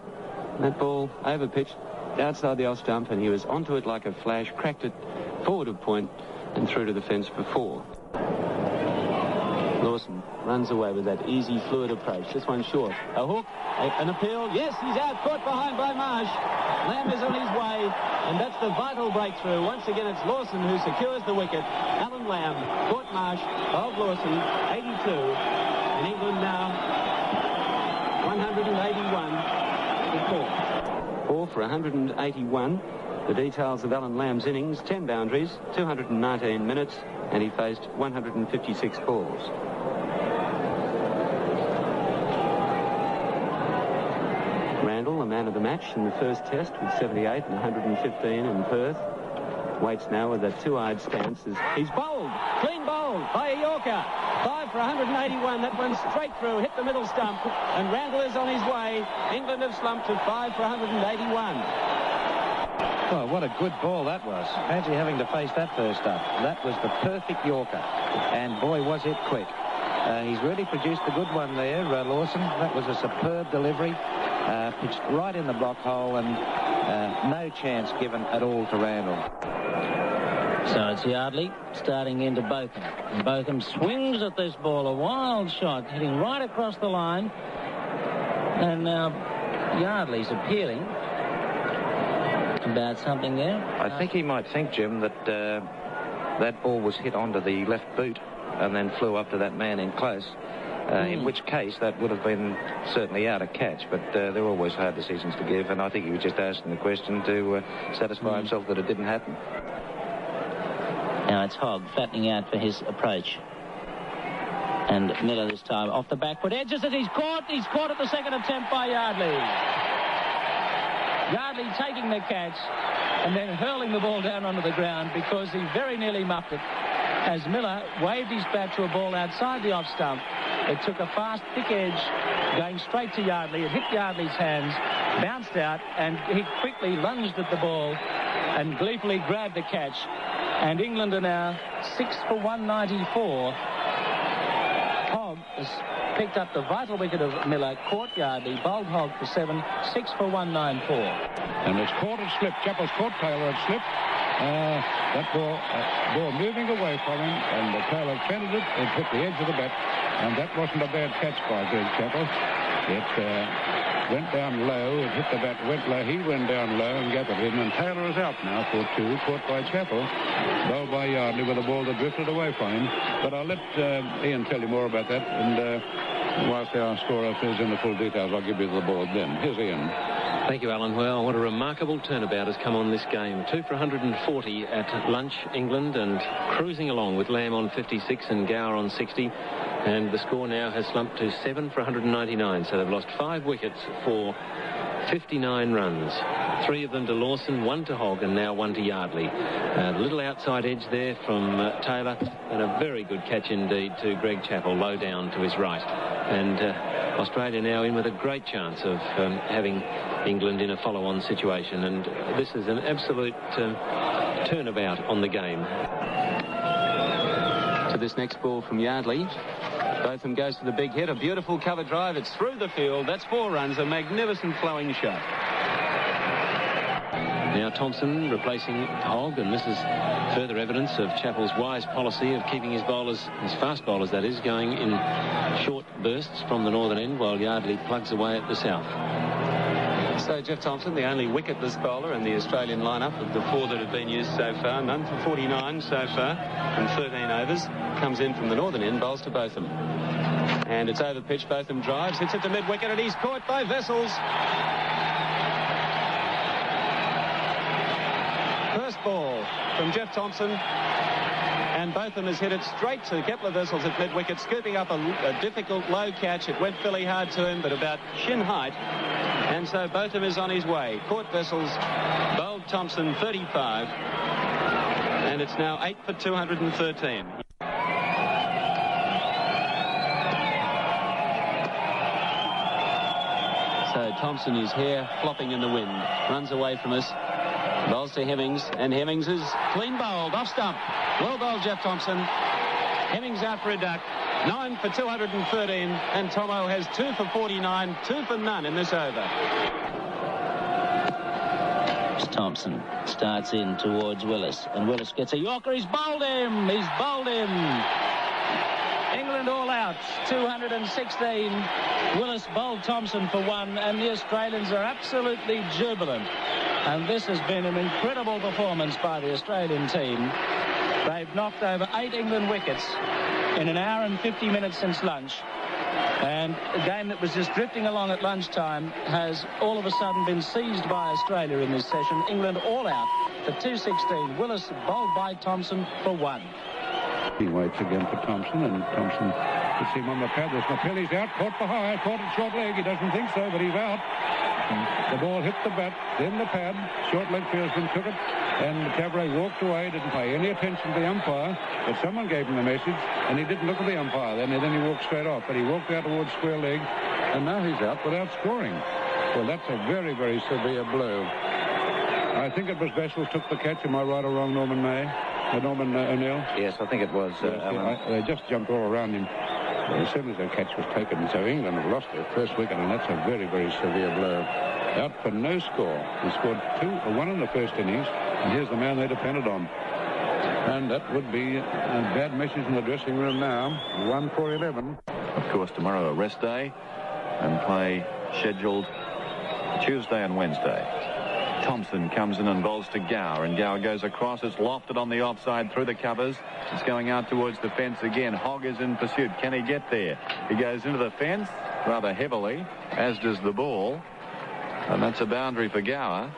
Speaker 3: That ball over-pitched outside the off stump, and he was onto it like a flash, cracked it forward of point and through to the fence for 4. Lawson runs away with that easy, fluid approach. This one short. A hook, an appeal. Yes, he's out, caught behind by Marsh. Lamb is on his way, and that's the vital breakthrough. Once again, it's Lawson who secures the wicket. Alan Lamb caught Marsh, bowled Lawson, 82. In England now, 181 to 4. 4 for 181. The details of Alan Lamb's innings: 10 boundaries, 219 minutes, and he faced 156 balls. Randall, the man of the match in the first test with 78 and 115 in Perth, waits now with a 2-eyed stance as he's bowled, clean bowled by a Yorker. 5 for 181. That one straight through, hit the middle stump, and Randall is on his way. England have slumped to 5 for 181.
Speaker 5: Well, what a good ball that was. Fancy having to face that first up. That was the perfect Yorker, and boy, was it quick. He's really produced a good one there, Lawson. That was a superb delivery. Pitched right in the block hole, and no chance given at all to Randall. So it's Yardley starting into Botham. And Botham swings at this ball, a wild shot, hitting right across the line. And now Yardley's appealing about something there.
Speaker 7: I think he might think, Jim, that that ball was hit onto the left boot and then flew up to that man in close. In which case that would have been certainly out of catch, but they're always hard decisions to give, and I think he was just asking the question to satisfy himself that it didn't happen.
Speaker 5: Now it's Hogg flattening out for his approach. And Miller this time off the back foot edges it. He's caught at the second attempt by Yardley. Yardley taking the catch and then hurling the ball down onto the ground because he very nearly muffed it as Miller waved his bat to a ball outside the off stump. It took a fast, thick edge going straight to Yardley. It hit Yardley's hands, bounced out, and he quickly lunged at the ball and gleefully grabbed the catch. And England are now 6 for 194. Hogg has picked up the vital wicket of Miller, caught Yardley, bowled Hogg for 7, 6 for 194.
Speaker 2: And it's caught and slipped. Chappell's caught, Taylor had slipped. That ball moving away from him, and Taylor fended it. It hit the edge of the bat, and that wasn't a bad catch by Greg Chappell. It went down low. It hit the bat, went low. He went down low and gathered it in, and Taylor is out now for 2, caught by Chappell. Bowled by Yardley with a ball that drifted away from him. But I'll let Ian tell you more about that, and whilst our scorer fills in the full details, I'll give you the board then. Here's Ian.
Speaker 3: Thank you, Alan. Well, what a remarkable turnabout has come on this game. 2 for 140 at lunch, England, and cruising along with Lamb on 56 and Gower on 60. And the score now has slumped to 7 for 199. So they've lost 5 wickets for 59 runs. 3 of them to Lawson, 1 to Hogg, and now 1 to Yardley. A little outside edge there from Taylor, and a very good catch indeed to Greg Chappell, low down to his right. And Australia now in with a great chance of having England in a follow-on situation, and this is an absolute turnabout on the game. To this next ball from Yardley. Botham goes to the big hit, a beautiful cover drive. It's through the field. That's 4 runs, a magnificent flowing shot. Now Thompson replacing Hogg, and this is further evidence of Chappell's wise policy of keeping his bowlers, his fast bowlers that is, going in short bursts from the northern end while Yardley plugs away at the south. So Jeff Thompson, the only wicketless bowler in the Australian lineup of the 4 that have been used so far, none for 49 so far from 13 overs, comes in from the northern end, bowls to Botham. And it's over pitch. Botham drives, hits it to mid-wicket, and he's caught by Vessels. First ball from Jeff Thompson, and Botham has hit it straight to Kepler Wessels at mid-wicket, scooping up a difficult low catch. It went fairly hard to him, but about shin height. And so Botham is on his way. Caught Vessels, bowled Thompson, 35. And it's now 8 for 213. So Thompson is here, flopping in the wind. Runs away from us. Bowls to Hemmings, and Hemmings is clean bowled, off stump. Well bowled, Jeff Thompson. Hemmings out for a duck. 9 for 213, and Tomo has 2 for 49, 2 for none in this over.
Speaker 1: Thompson starts in towards Willis, and Willis gets a Yorker. He's bowled him. He's bowled him. England all out, 216. Willis bowled Thompson for 1, and the Australians are absolutely jubilant. And this has been an incredible performance by the Australian team. They've knocked over 8 England wickets in an hour and 50 minutes since lunch. And a game that was just drifting along at lunchtime has all of a sudden been seized by Australia in this session. England all out for 216. Willis bowled by Thompson for 1.
Speaker 2: He waits again for Thompson, and Thompson puts him on the pad. There's McPhill, he's out, caught for high, caught at short leg. He doesn't think so, but he's out. The ball hit the bat, then the pad. Short leg fieldsman took it, and Cabaret walked away, didn't pay any attention to the umpire, but someone gave him the message, and he didn't look at the umpire. Then he walked straight off, but he walked out towards square leg, and now he's out without scoring. Well, that's a very, very severe blow. I think it was Vessels took the catch. Am I right or wrong, Norman O'Neill?
Speaker 7: Yes, I think it was.
Speaker 2: They just jumped all around him as soon as the catch was taken. So England have lost their first wicket, and that's a very, very severe blow. Out for no score. He scored 1 in the first innings, and here's the man they depended on. And that would be a bad message in the dressing room now. 1 for 11.
Speaker 4: Of course, tomorrow a rest day, and play scheduled Tuesday and Wednesday. Thompson comes in and bowls to Gower, and Gower goes across. It's lofted on the offside through the covers. It's going out towards the fence again. Hogg is in pursuit. Can he get there? He goes into the fence rather heavily, as does the ball. And that's a boundary for Gower.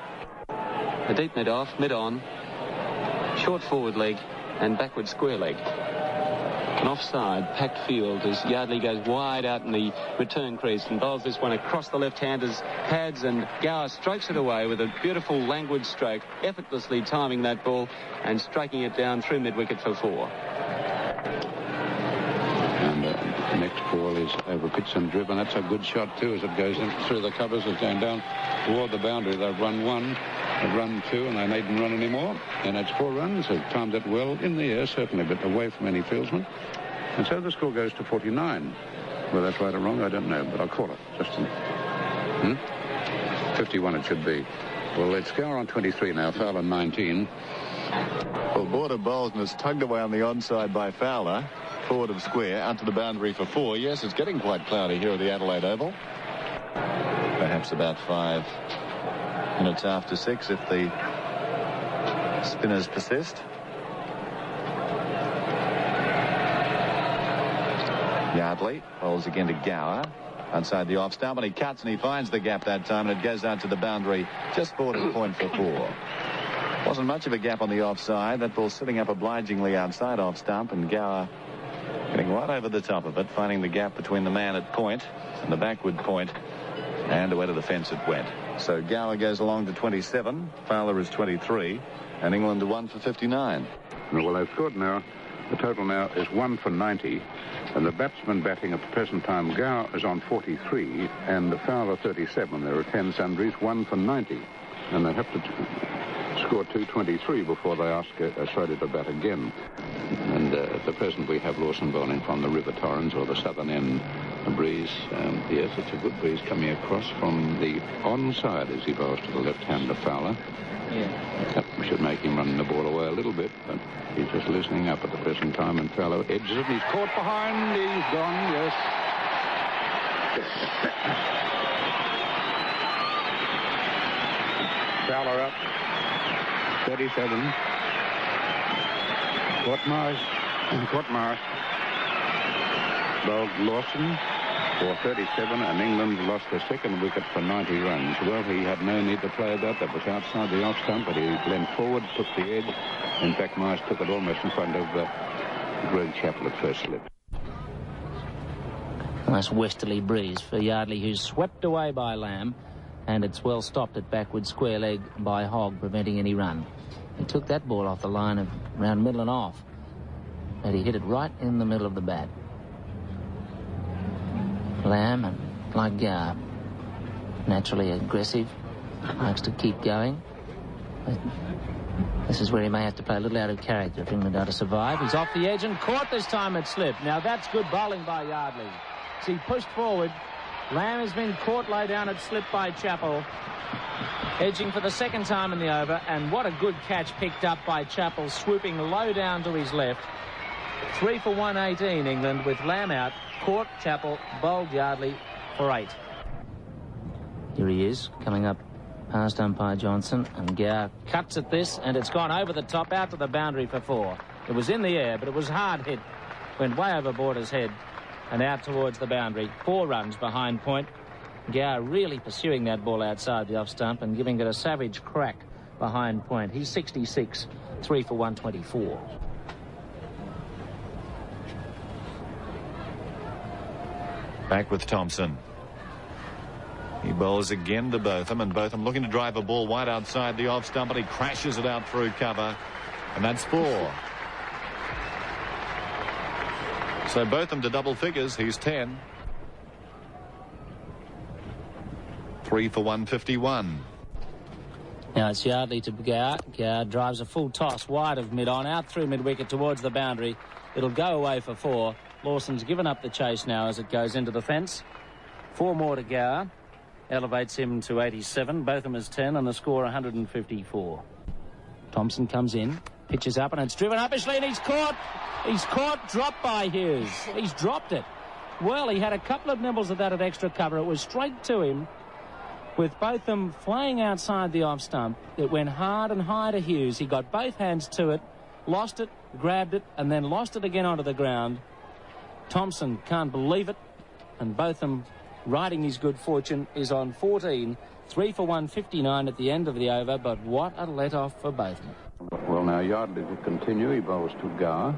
Speaker 3: A deep mid-off, mid-on, short forward leg, and backward square leg. An offside, packed field as Yardley goes wide out in the return crease and bowls this one across the left-hander's pads, and Gower strokes it away with a beautiful languid stroke, effortlessly timing that ball and striking it down through mid-wicket for 4.
Speaker 2: And the next ball is over pitch and driven. That's a good shot too, as it goes in through the covers. It's going down toward the boundary. They've run 1, they've run 2, and they needn't run any more. And it's 4 runs. They've timed it well in the air, certainly, but away from any fieldsman. And so the score goes to 49. Well, that's right or wrong, I don't know, but I'll call it. Just 51 it should be. Well, it's Gower on 23 now, Fowler 19.
Speaker 4: Well, Border bowls and it's tugged away on the onside by Fowler. Forward of square, out to the boundary for 4. Yes, it's getting quite cloudy here at the Adelaide Oval. Perhaps about 5 minutes after 6 if the spinners persist. Yardley bowls again to Gower outside the off stump, and he cuts and he finds the gap that time, and it goes out to the boundary just forward of the point for 4. Wasn't much of a gap on the offside. That ball sitting up obligingly outside off stump, and Gower getting right over the top of it, finding the gap between the man at point and the backward point And away to the fence it went. So Gower goes along to 27. Fowler is 23. And England to 1 for 59.
Speaker 2: Well, they've scored now. The total now is 1 for 90. And the batsman batting at the present time, Gower, is on 43. And the Fowler 37. There are 10 sundries, 1 for 90. And they have to score 223 before they ask Australia to bat again. And at the present we have Lawson bowling from the River Torrens or the southern end. A breeze, yes, it's a good breeze coming across from the onside as he bowls to the left-hander Fowler.
Speaker 5: Yeah.
Speaker 2: That should make him run the ball away a little bit, but he's just listening up at the present time, and Fowler edges it, and he's caught behind. He's gone, yes. Fowler up. 37. Courtmarsh. Bowled Lawson for 37, and England lost the second wicket for 90 runs. Well, he had no need to play that. That was outside the off stump, but he leant forward, took the edge. In fact, Marsh took it almost in front of Greg Chappell at first slip.
Speaker 1: Nice westerly breeze for Yardley, who's swept away by Lamb, and it's well stopped at backward square leg by Hogg, preventing any run. He took that ball off the line of round middle and off, and he hit it right in the middle of the bat. Lamb, and like Gower, naturally aggressive, likes to keep going. But this is where he may have to play a little out of character if England are to survive. He's off the edge and caught this time at slip. Now that's good bowling by Yardley. As he pushed forward, Lamb has been caught low down at slip by Chappell, edging for the second time in the over, and what a good catch picked up by Chappell, swooping low down to his left. 3 for 118 England with Lamb out. Caught Chappell, bowled Yardley for 8. Here he is, coming up past umpire Johnson, and Gower cuts at this, and it's gone over the top, out to the boundary for 4. It was in the air, but it was hard hit. Went way overboard his head and out towards the boundary. 4 runs behind point. Gower really pursuing that ball outside the off stump and giving it a savage crack behind point. He's 66, 3 for 124.
Speaker 4: Back with Thompson. He bowls again to Botham, and Botham looking to drive a ball wide outside the off stump, but he crashes it out through cover, and that's 4. So Botham to double figures. He's 10. 3 for 151.
Speaker 1: Now it's Yardley to Gower. Gower drives a full toss wide of mid-on, out through mid-wicket towards the boundary. It'll go away for 4. Lawson's given up the chase now as it goes into the fence. 4 more to Gower. Elevates him to 87. Botham is 10 and the score 154. Thompson comes in, pitches up, and it's driven uppishly, and he's caught. He's caught, dropped by Hughes. He's dropped it. Well, he had a couple of nibbles of that at extra cover. It was straight to him. With Botham flying outside the off stump, it went hard and high to Hughes. He got both hands to it, lost it, grabbed it, and then lost it again onto the ground. Thompson can't believe it, and Botham, riding his good fortune, is on 14, 3 for 159 at the end of the over, but what a let-off for Botham.
Speaker 2: Well, now Yardley will continue. He bowls to Gower.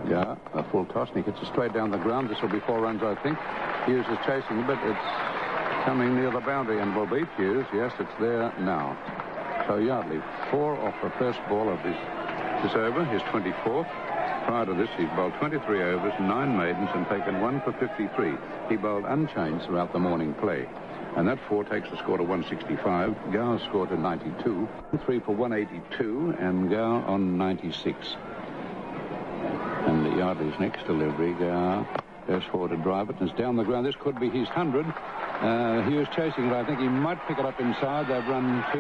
Speaker 2: Gower, a full toss, and he hits it straight down the ground. This will be 4 runs, I think. Hughes is chasing, but it's coming near the boundary and will beat Hughes. Yes, it's there now. So Yardley, 4 off the first ball of this over, his 24th. Prior to this, he's bowled 23 overs, 9 maidens, and taken 1 for 53. He bowled unchanged throughout the morning play. And that 4 takes the score to 165. Gower scored to 92. 3 for 182, and Gower on 96. And the Yardley's next delivery, Gower goes forward to drive it, and it's down the ground. This could be his 100. He was chasing it. I think he might pick it up inside. They've run 2.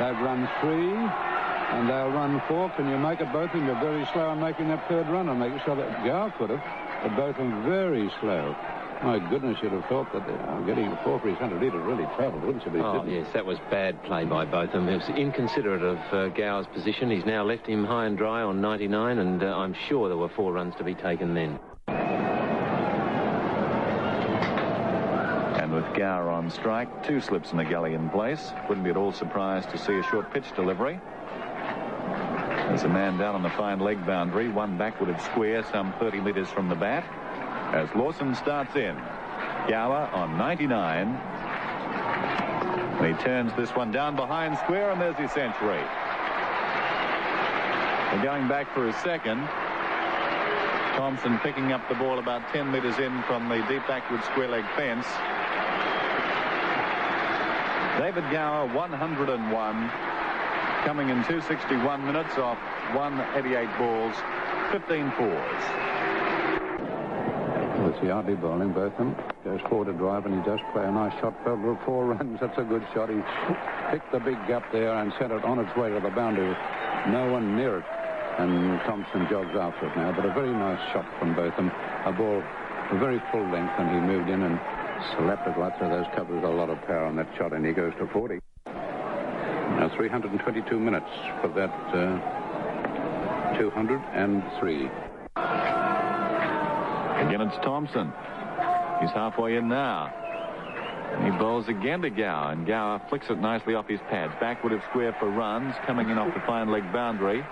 Speaker 2: They've run 3. And they'll run 4. Can you make it, Botham? You're very slow on making that 3rd run. And make sure that Gower could have, but Botham very slow. My goodness, you'd have thought that getting a 4 for his 100, he'd have really travelled, wouldn't you?
Speaker 8: Oh, yes, that was bad play by Botham. It was inconsiderate of Gower's position. He's now left him high and dry on 99, and I'm sure there were 4 runs to be taken then.
Speaker 4: And with Gower on strike, 2 slips in the gully in place. Wouldn't be at all surprised to see a short pitch delivery. There's a man down on the fine leg boundary, one backward at square, some 30 metres from the bat. As Lawson starts in, Gower on 99, And he turns this one down behind square, and there's his century. They're going back for a second. Thompson picking up the ball about 10 metres in from the deep backward square leg fence. David Gower, 101, coming in 261 minutes off 188 balls, 15 fours.
Speaker 2: It's Yardley bowling. Botham goes forward to drive, and he does play a nice shot. Fell to 4 runs. That's a good shot. He picked the big gap there and sent it on its way to the boundary. No one near it. And Thompson jogs after it now. But a very nice shot from Botham. A ball a very full length, and he moved in and slapped it right through those covers. A lot of power on that shot, and he goes to 40. Now 322 minutes for that 203.
Speaker 4: Again, it's Thompson. He's halfway in now. And he bowls again to Gower, and Gower flicks it nicely off his pads. Backward of square for runs, coming in off the fine leg boundary.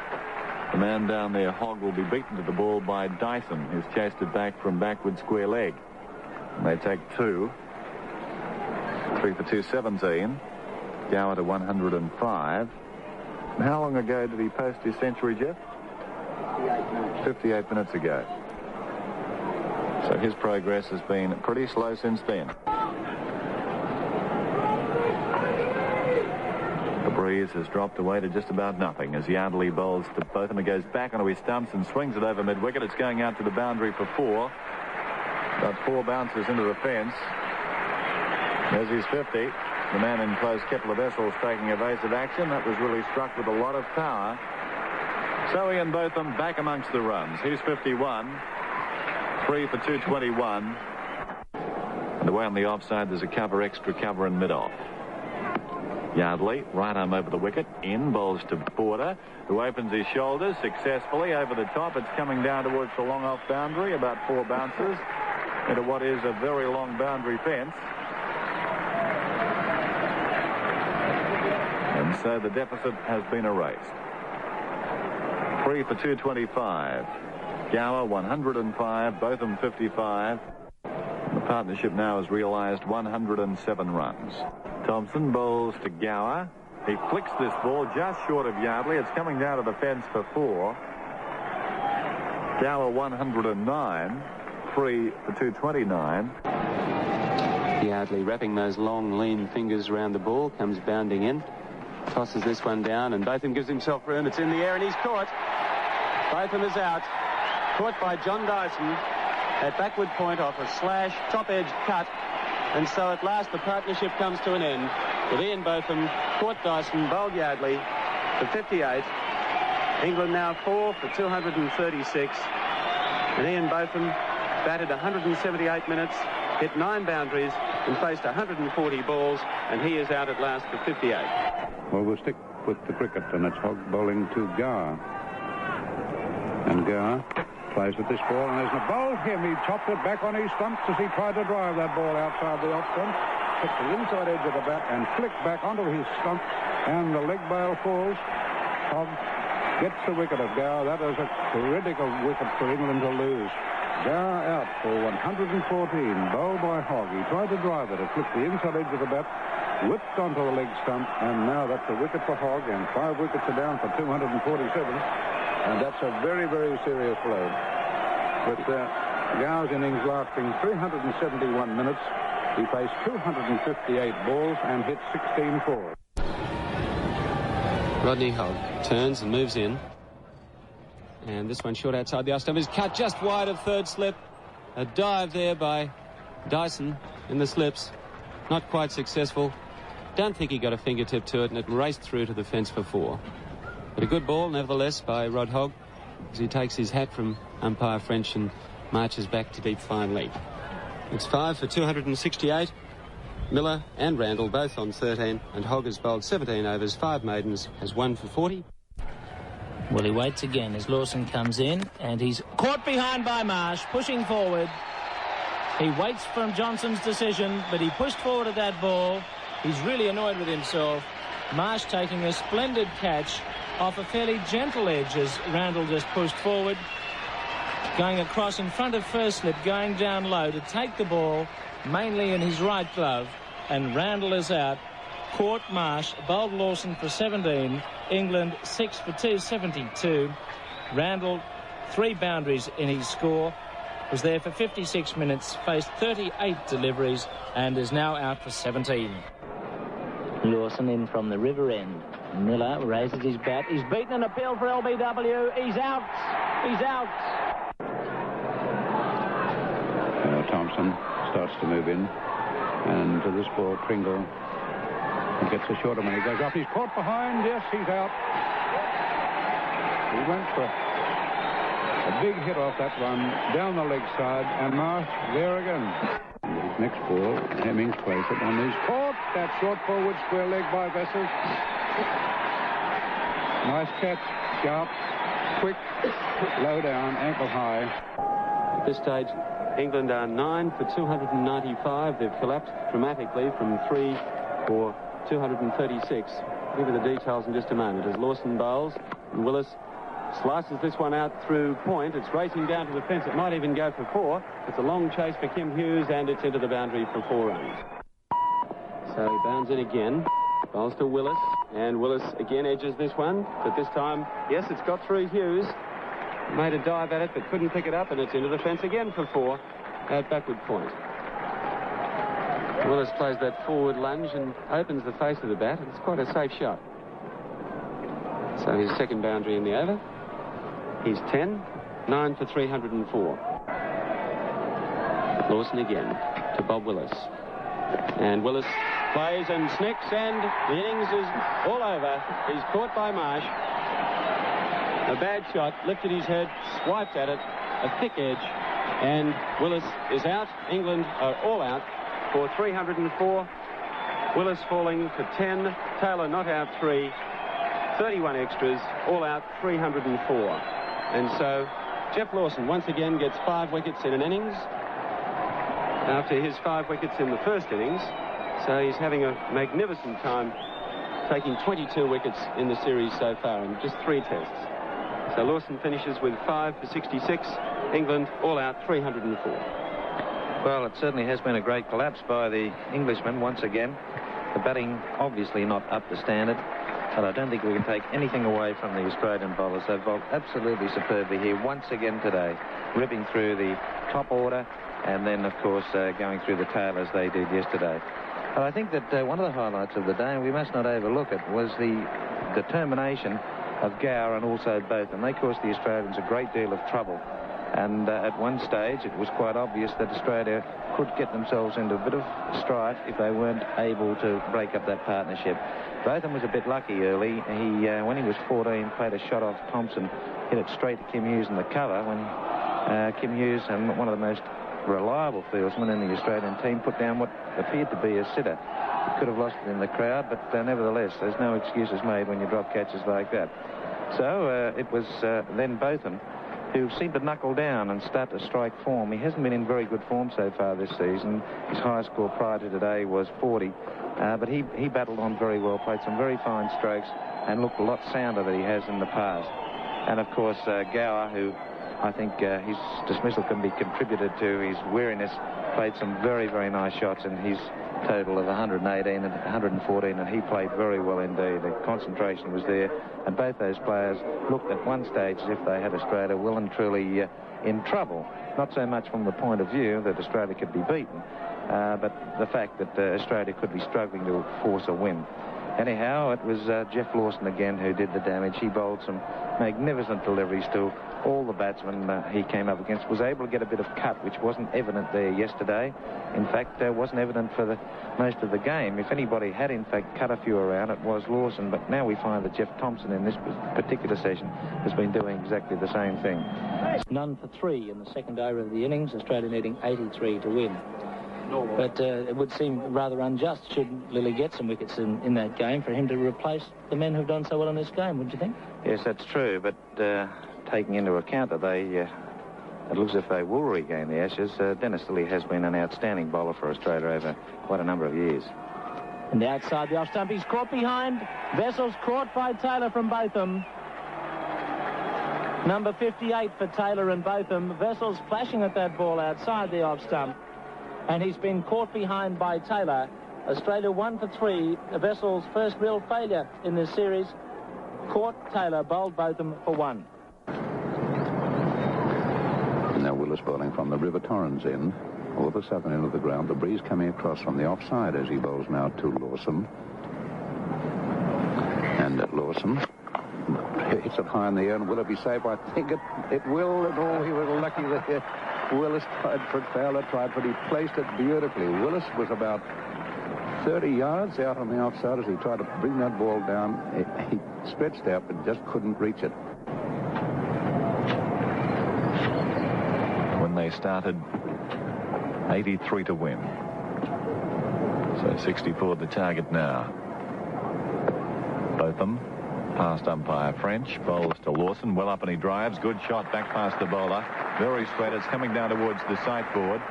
Speaker 4: The man down there, Hogg, will be beaten to the ball by Dyson, who's chased it back from backward square leg. And they take 2. 3 for 217. Gower to 105. And how long ago did he post his century, Jeff? 58 minutes ago. So his progress has been pretty slow since then. The breeze has dropped away to just about nothing as Yardley bowls to Botham. He goes back onto his stumps and swings it over mid-wicket. It's going out to the boundary for 4. About 4 bounces into the fence. There's his 50. The man in close, Kepler Vessels, taking evasive action. That was really struck with a lot of power. So Ian Botham back amongst the runs. He's 51. 3 for 221. And away on the offside, there's a cover, extra cover and mid-off. Yardley, right arm over the wicket, in, bowls to Border, who opens his shoulders successfully over the top. It's coming down towards the long off boundary, about 4 bounces into what is a very long boundary fence. And so the deficit has been erased. 3 for 225. Gower 105, Botham 55. The partnership now has realised 107 runs. Thompson bowls to Gower. He flicks this ball just short of Yardley. It's coming down to the fence for 4. Gower 109, 3 for 229.
Speaker 3: Yardley wrapping those long, lean fingers around the ball, comes bounding in, tosses this one down, and Botham gives himself room. It's in the air, and he's caught. Botham is out. Caught by John Dyson at backward point off a slash, top-edge cut. And so at last the partnership comes to an end with Ian Botham, caught Dyson, bowled Yardley for 58. England now 4 for 236. And Ian Botham batted 178 minutes, hit 9 boundaries, and faced 140 balls, and he is out at last for 58.
Speaker 2: Well, we'll stick with the cricket, and it's Hogg bowling to Gower. And Gower plays at this ball, and there's a bowl him. He chopped it back on his stumps as he tried to drive that ball outside the off stump. Hit the inside edge of the bat and flicked back onto his stump, and the leg bail falls. Hogg gets the wicket of Gower. That is a critical wicket for England to lose. Gower out for 114, bowled by Hogg. He tried to drive it. It flicked the inside edge of the bat, whipped onto the leg stump, and now that's a wicket for Hogg, and 5 wickets are down for 247. And that's a very, very serious blow. With Gower's innings lasting 371 minutes, he faced 258 balls and hit 16 fours.
Speaker 3: Rodney Hogg turns and moves in. And this one short outside the off stump is cut just wide of third slip. A dive there by Dyson in the slips. Not quite successful. Don't think he got a fingertip to it, and it raced through to the fence for 4. But a good ball, nevertheless, by Rod Hogg, as he takes his hat from umpire French and marches back to deep fine leg. It's 5 for 268. Miller and Randall both on 13, and Hogg has bowled 17 overs, 5 maidens, has 1 for 40.
Speaker 5: Well, he waits again as Lawson comes in, and he's caught behind by Marsh, pushing forward. He waits for Johnson's decision, but he pushed forward at that ball. He's really annoyed with himself. Marsh taking a splendid catch off a fairly gentle edge as Randall just pushed forward, going across in front of first slip, going down low to take the ball, mainly in his right glove, and Randall is out Court, Marsh, bowled Lawson for 17. England 6 for 272. Randall 3 boundaries in his score. Was there for 56 minutes, faced 38 deliveries, and is now out for 17. Lawson in from the river end. Miller raises his bat. He's beaten an appeal for LBW. He's out. He's out.
Speaker 2: Thompson starts to move in. And to this ball, Pringle gets a shorter one. He goes up. He's caught behind. Yes, he's out. He went for a big hit off that one down the leg side, and Marsh there again. His next ball, Hemmings plays it on his caught. That short forward square leg by Vessels. Nice catch, sharp, quick, low down, ankle high.
Speaker 3: At this stage, England are 9 for 295. They've collapsed dramatically from 3 for 236. I'll give you the details in just a moment. As Lawson bowls, and Willis slices this one out through point. It's racing down to the fence. It might even go for 4. It's a long chase for Kim Hughes, and it's into the boundary for 4 runs. So he bounds in again. Bowls to Willis, and Willis again edges this one. But this time, yes, it's got through Hughes. Made a dive at it, but couldn't pick it up, and it's into the fence again for 4 at backward point. Willis plays that forward lunge and opens the face of the bat. It's quite a safe shot. So his second boundary in the over. He's 10, 9 for 304. Lawson again to Bob Willis. And Willis plays and snicks, and the innings is all over. He's caught by Marsh. A bad shot, lifted his head, swiped at it, a thick edge, and Willis is out. England are all out for 304. Willis falling for 10. Taylor not out 3. 31 extras, all out 304. And so Jeff Lawson once again gets 5 wickets in an innings after his 5 wickets in the first innings. So he's having a magnificent time, taking 22 wickets in the series so far in just 3 tests. So Lawson finishes with 5 for 66. England all out 304.
Speaker 7: Well, it certainly has been a great collapse by the Englishman once again. The batting obviously not up to standard. But I don't think we can take anything away from the Australian bowlers. They've bowled absolutely superbly here once again today, ripping through the top order and then, of course, going through the tail as they did yesterday. But I think that one of the highlights of the day, and we must not overlook it, was the determination of Gower and also Botham. They caused the Australians a great deal of trouble. And at one stage, it was quite obvious that Australia could get themselves into a bit of strife if they weren't able to break up that partnership. Botham was a bit lucky early. He, when he was 14, played a shot off Thompson, hit it straight to Kim Hughes in the cover when Kim Hughes, one of the most reliable fieldsmen in the Australian team, put down what appeared to be a sitter. He could have lost it in the crowd, but nevertheless, there's no excuses made when you drop catches like that. So it was then Botham who seemed to knuckle down and start to strike form. He hasn't been in very good form so far this season. His highest score prior to today was 40. But he battled on very well, played some very fine strokes, and looked a lot sounder than he has in the past. And, of course, Gower, who I think his dismissal can be contributed to his weariness, played some very, very nice shots in his total of 118 and 114, and he played very well indeed. The concentration was there, and both those players looked at one stage as if they had Australia well and truly in trouble. Not so much from the point of view that Australia could be beaten, but the fact that Australia could be struggling to force a win. Anyhow, it was Jeff Lawson again who did the damage. He bowled some magnificent deliveries to all the batsmen he came up against. Was able to get a bit of cut, which wasn't evident there yesterday. In fact, wasn't evident for most of the game. If anybody had, in fact, cut a few around, it was Lawson. But now we find that Jeff Thompson in this particular session has been doing exactly the same thing.
Speaker 5: None for 3 in the second over of the innings. Australia needing 83 to win. But it would seem rather unjust, should Lilly get some wickets in that game, for him to replace the men who've done so well in this game, wouldn't you think?
Speaker 7: Yes, that's true, but taking into account that it looks as if they will regain the Ashes, Dennis Lilly has been an outstanding bowler for Australia over quite a number of years.
Speaker 5: And outside the off stump, he's caught behind. Vessels caught by Taylor from Botham. Number 58 for Taylor and Botham. Vessels flashing at that ball outside the off stump. And he's been caught behind by Taylor. Australia 1 for 3. Vessel's first real failure in this series. Caught Taylor, bowled Botham for 1.
Speaker 2: Now Willis bowling from the River Torrens end, or the southern end of the ground. The breeze coming across from the offside as he bowls now to Lawson. And at Lawson hits it high in the air, and will it be safe? I think it will. And oh, he was lucky there. Willis tried for it, Fowler tried for it. He placed it beautifully. Willis was about 30 yards out on the offside as he tried to bring that ball down. He stretched out but just couldn't reach it.
Speaker 4: When they started 83 to win. So 64 the target now. Botham, past umpire French, bowls to Lawson, well up and he drives. Good shot back past the bowler. Very straight. It's coming down towards the sight board.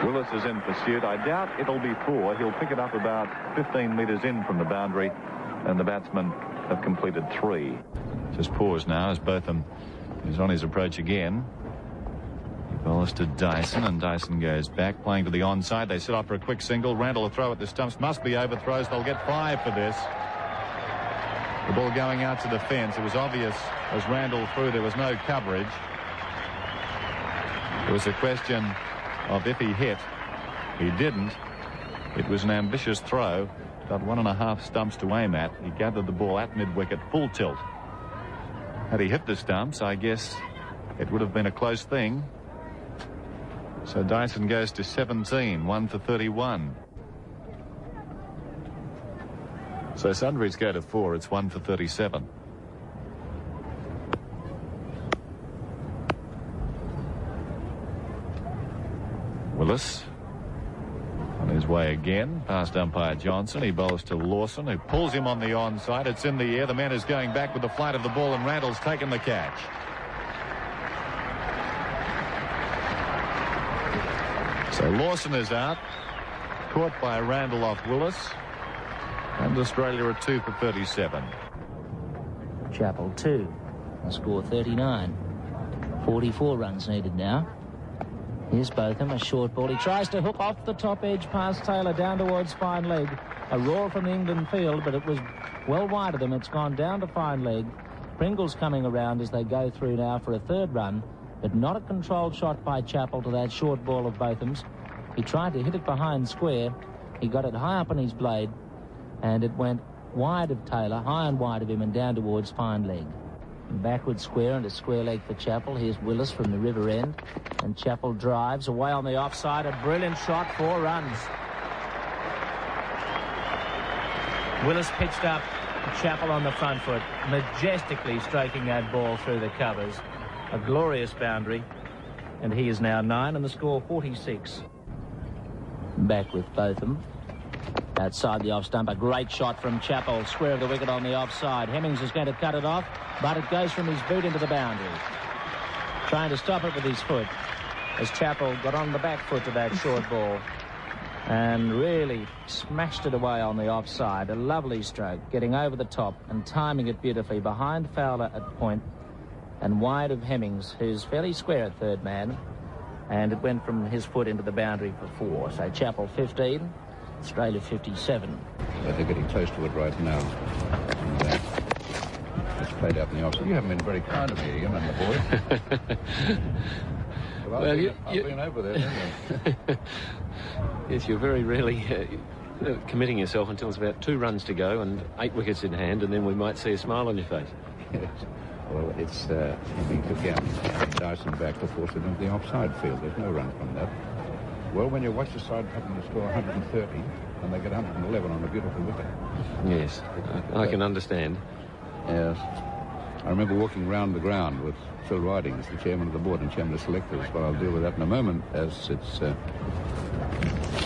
Speaker 4: Willis is in pursuit. I doubt it'll be 4. He'll pick it up about 15 metres in from the boundary, and the batsmen have completed 3. Just pause now as Botham is on his approach again. He bowls to Dyson, and Dyson goes back, playing to the onside. They set up for a quick single. Randall will throw at the stumps. Must be overthrows. They'll get 5 for this. The ball going out to the fence. It was obvious as Randall threw there was no coverage. It was a question of if he hit. He didn't. It was an ambitious throw. Got 1.5 stumps to aim at. He gathered the ball at mid-wicket, full tilt. Had he hit the stumps, I guess it would have been a close thing. So Dyson goes to 17, 1 for 31. So Sundridge go to 4. It's 1 for 37. Willis on his way again past umpire Johnson. He bowls to Lawson, who pulls him on the onside. It's in the air. The man is going back with the flight of the ball, and Randall's taken the catch. So Lawson is out, caught by Randall off Willis, and Australia are 2 for 37.
Speaker 1: Chappell 2. The score 39. 44 runs needed now. Here's Botham, a short ball. He tries to hook off the top edge past Taylor down towards fine leg. A roar from the England field, but it was well wide of them. It's gone down to fine leg. Pringle's coming around as they go through now for a 3rd run, but not a controlled shot by Chappell to that short ball of Botham's. He tried to hit it behind square. He got it high up on his blade, and it went wide of Taylor, high and wide of him, and down towards fine leg. Backward square and a square leg for Chappell. Here's Willis from the river end, and Chappell drives away on the offside. A brilliant shot, 4 runs. Willis pitched up, Chappell on the front foot, majestically stroking that ball through the covers. A glorious boundary, and he is now 9 and the score 46. Back with Botham. Outside the off stump, a great shot from Chappell, square of the wicket on the offside. Hemmings is going to cut it off, but it goes from his boot into the boundary. Trying to stop it with his foot as Chappell got on the back foot to that short ball and really smashed it away on the offside. A lovely stroke, getting over the top and timing it beautifully behind Fowler at point and wide of Hemmings, who's fairly square at 3rd man, and it went from his foot into the boundary for 4. So Chappell 15, Australia 57.
Speaker 2: They're getting close to it right now. And, it's played out in the offside. You haven't been very kind to me, Ian, and the boy. Well, I've been over there, haven't I?
Speaker 8: Yes, you're very rarely committing yourself until it's about 2 runs to go and 8 wickets in hand, and then we might see a smile on your face.
Speaker 2: Yes. Well, it's Hemmings again. Dyson back to force it into the offside field. There's no run from that. Well, when you watch the side having to score 130 and they get 111 on a beautiful wicket.
Speaker 8: Yes, I can understand.
Speaker 2: Yes. I remember walking round the ground with Phil Ridings, the chairman of the board and chairman of selectors, but I'll deal with that in a moment as it's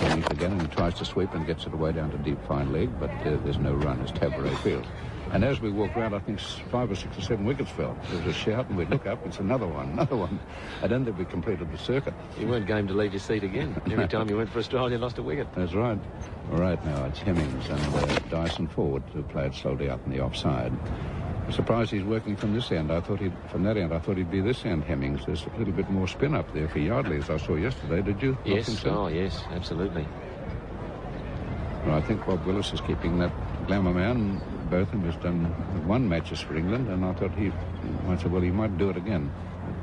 Speaker 2: Hemmings again, and he tries to sweep and gets it away down to deep fine leg, but there's no run as Tabaret field. And as we walked round, I think 5 or 6 or 7 wickets fell. There was a shout, and we'd look up, it's another one, another one. I don't think we completed the circuit.
Speaker 8: You weren't game to leave your seat again. Every time you went for Australia, you lost a wicket.
Speaker 2: That's right. All right, now it's Hemmings and Dyson forward, who played slowly up in the offside. I'm surprised he's working from this end. I thought from that end, I thought he'd be this end, Hemmings. There's a little bit more spin up there for Yardley, as I saw yesterday. Did you?
Speaker 8: Yes, oh yes, absolutely.
Speaker 2: Well, I think Bob Willis is keeping that glamour man. Botham has done 1 matches for England, and I thought he might say, well, he might do it again.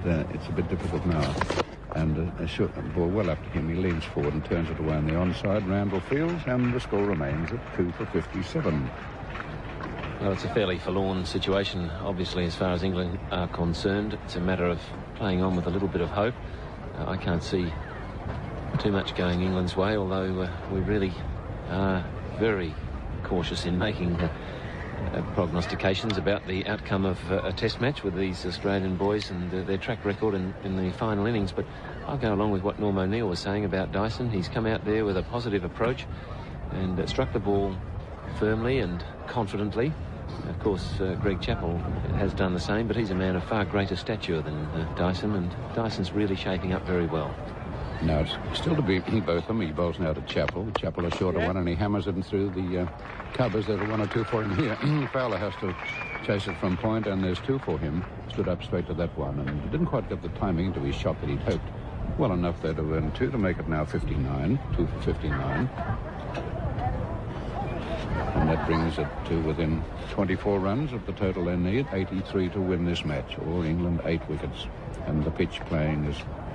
Speaker 2: But it's a bit difficult now. And a ball well up to him. He leans forward and turns it away on the onside. Randall fields, and the score remains at 2 for 57.
Speaker 8: Well, it's a fairly forlorn situation, obviously, as far as England are concerned. It's a matter of playing on with a little bit of hope. I can't see too much going England's way, although we really are very cautious in making prognostications about the outcome of a test match with these Australian boys and their track record in the final innings. But I'll go along with what Norm O'Neill was saying about Dyson. He's come out there with a positive approach and struck the ball firmly and confidently. Of course, Greg Chappell has done the same, but he's a man of far greater stature than Dyson, and Dyson's really shaping up very well.
Speaker 2: Now it's still to be Botham. He bowls now to Chappell. Chappell a shorter one, and he hammers it through the covers. There's 1 or 2 for him here. Fowler has to chase it from point, and there's 2 for him. Stood up straight to that one, and he didn't quite get the timing into his shot that he'd hoped. Well enough there to earn 2 to make it now 59. 2 for 59. And that brings it to within 24 runs of the total they need. 83 to win this match. All England 8 wickets. And the pitch playing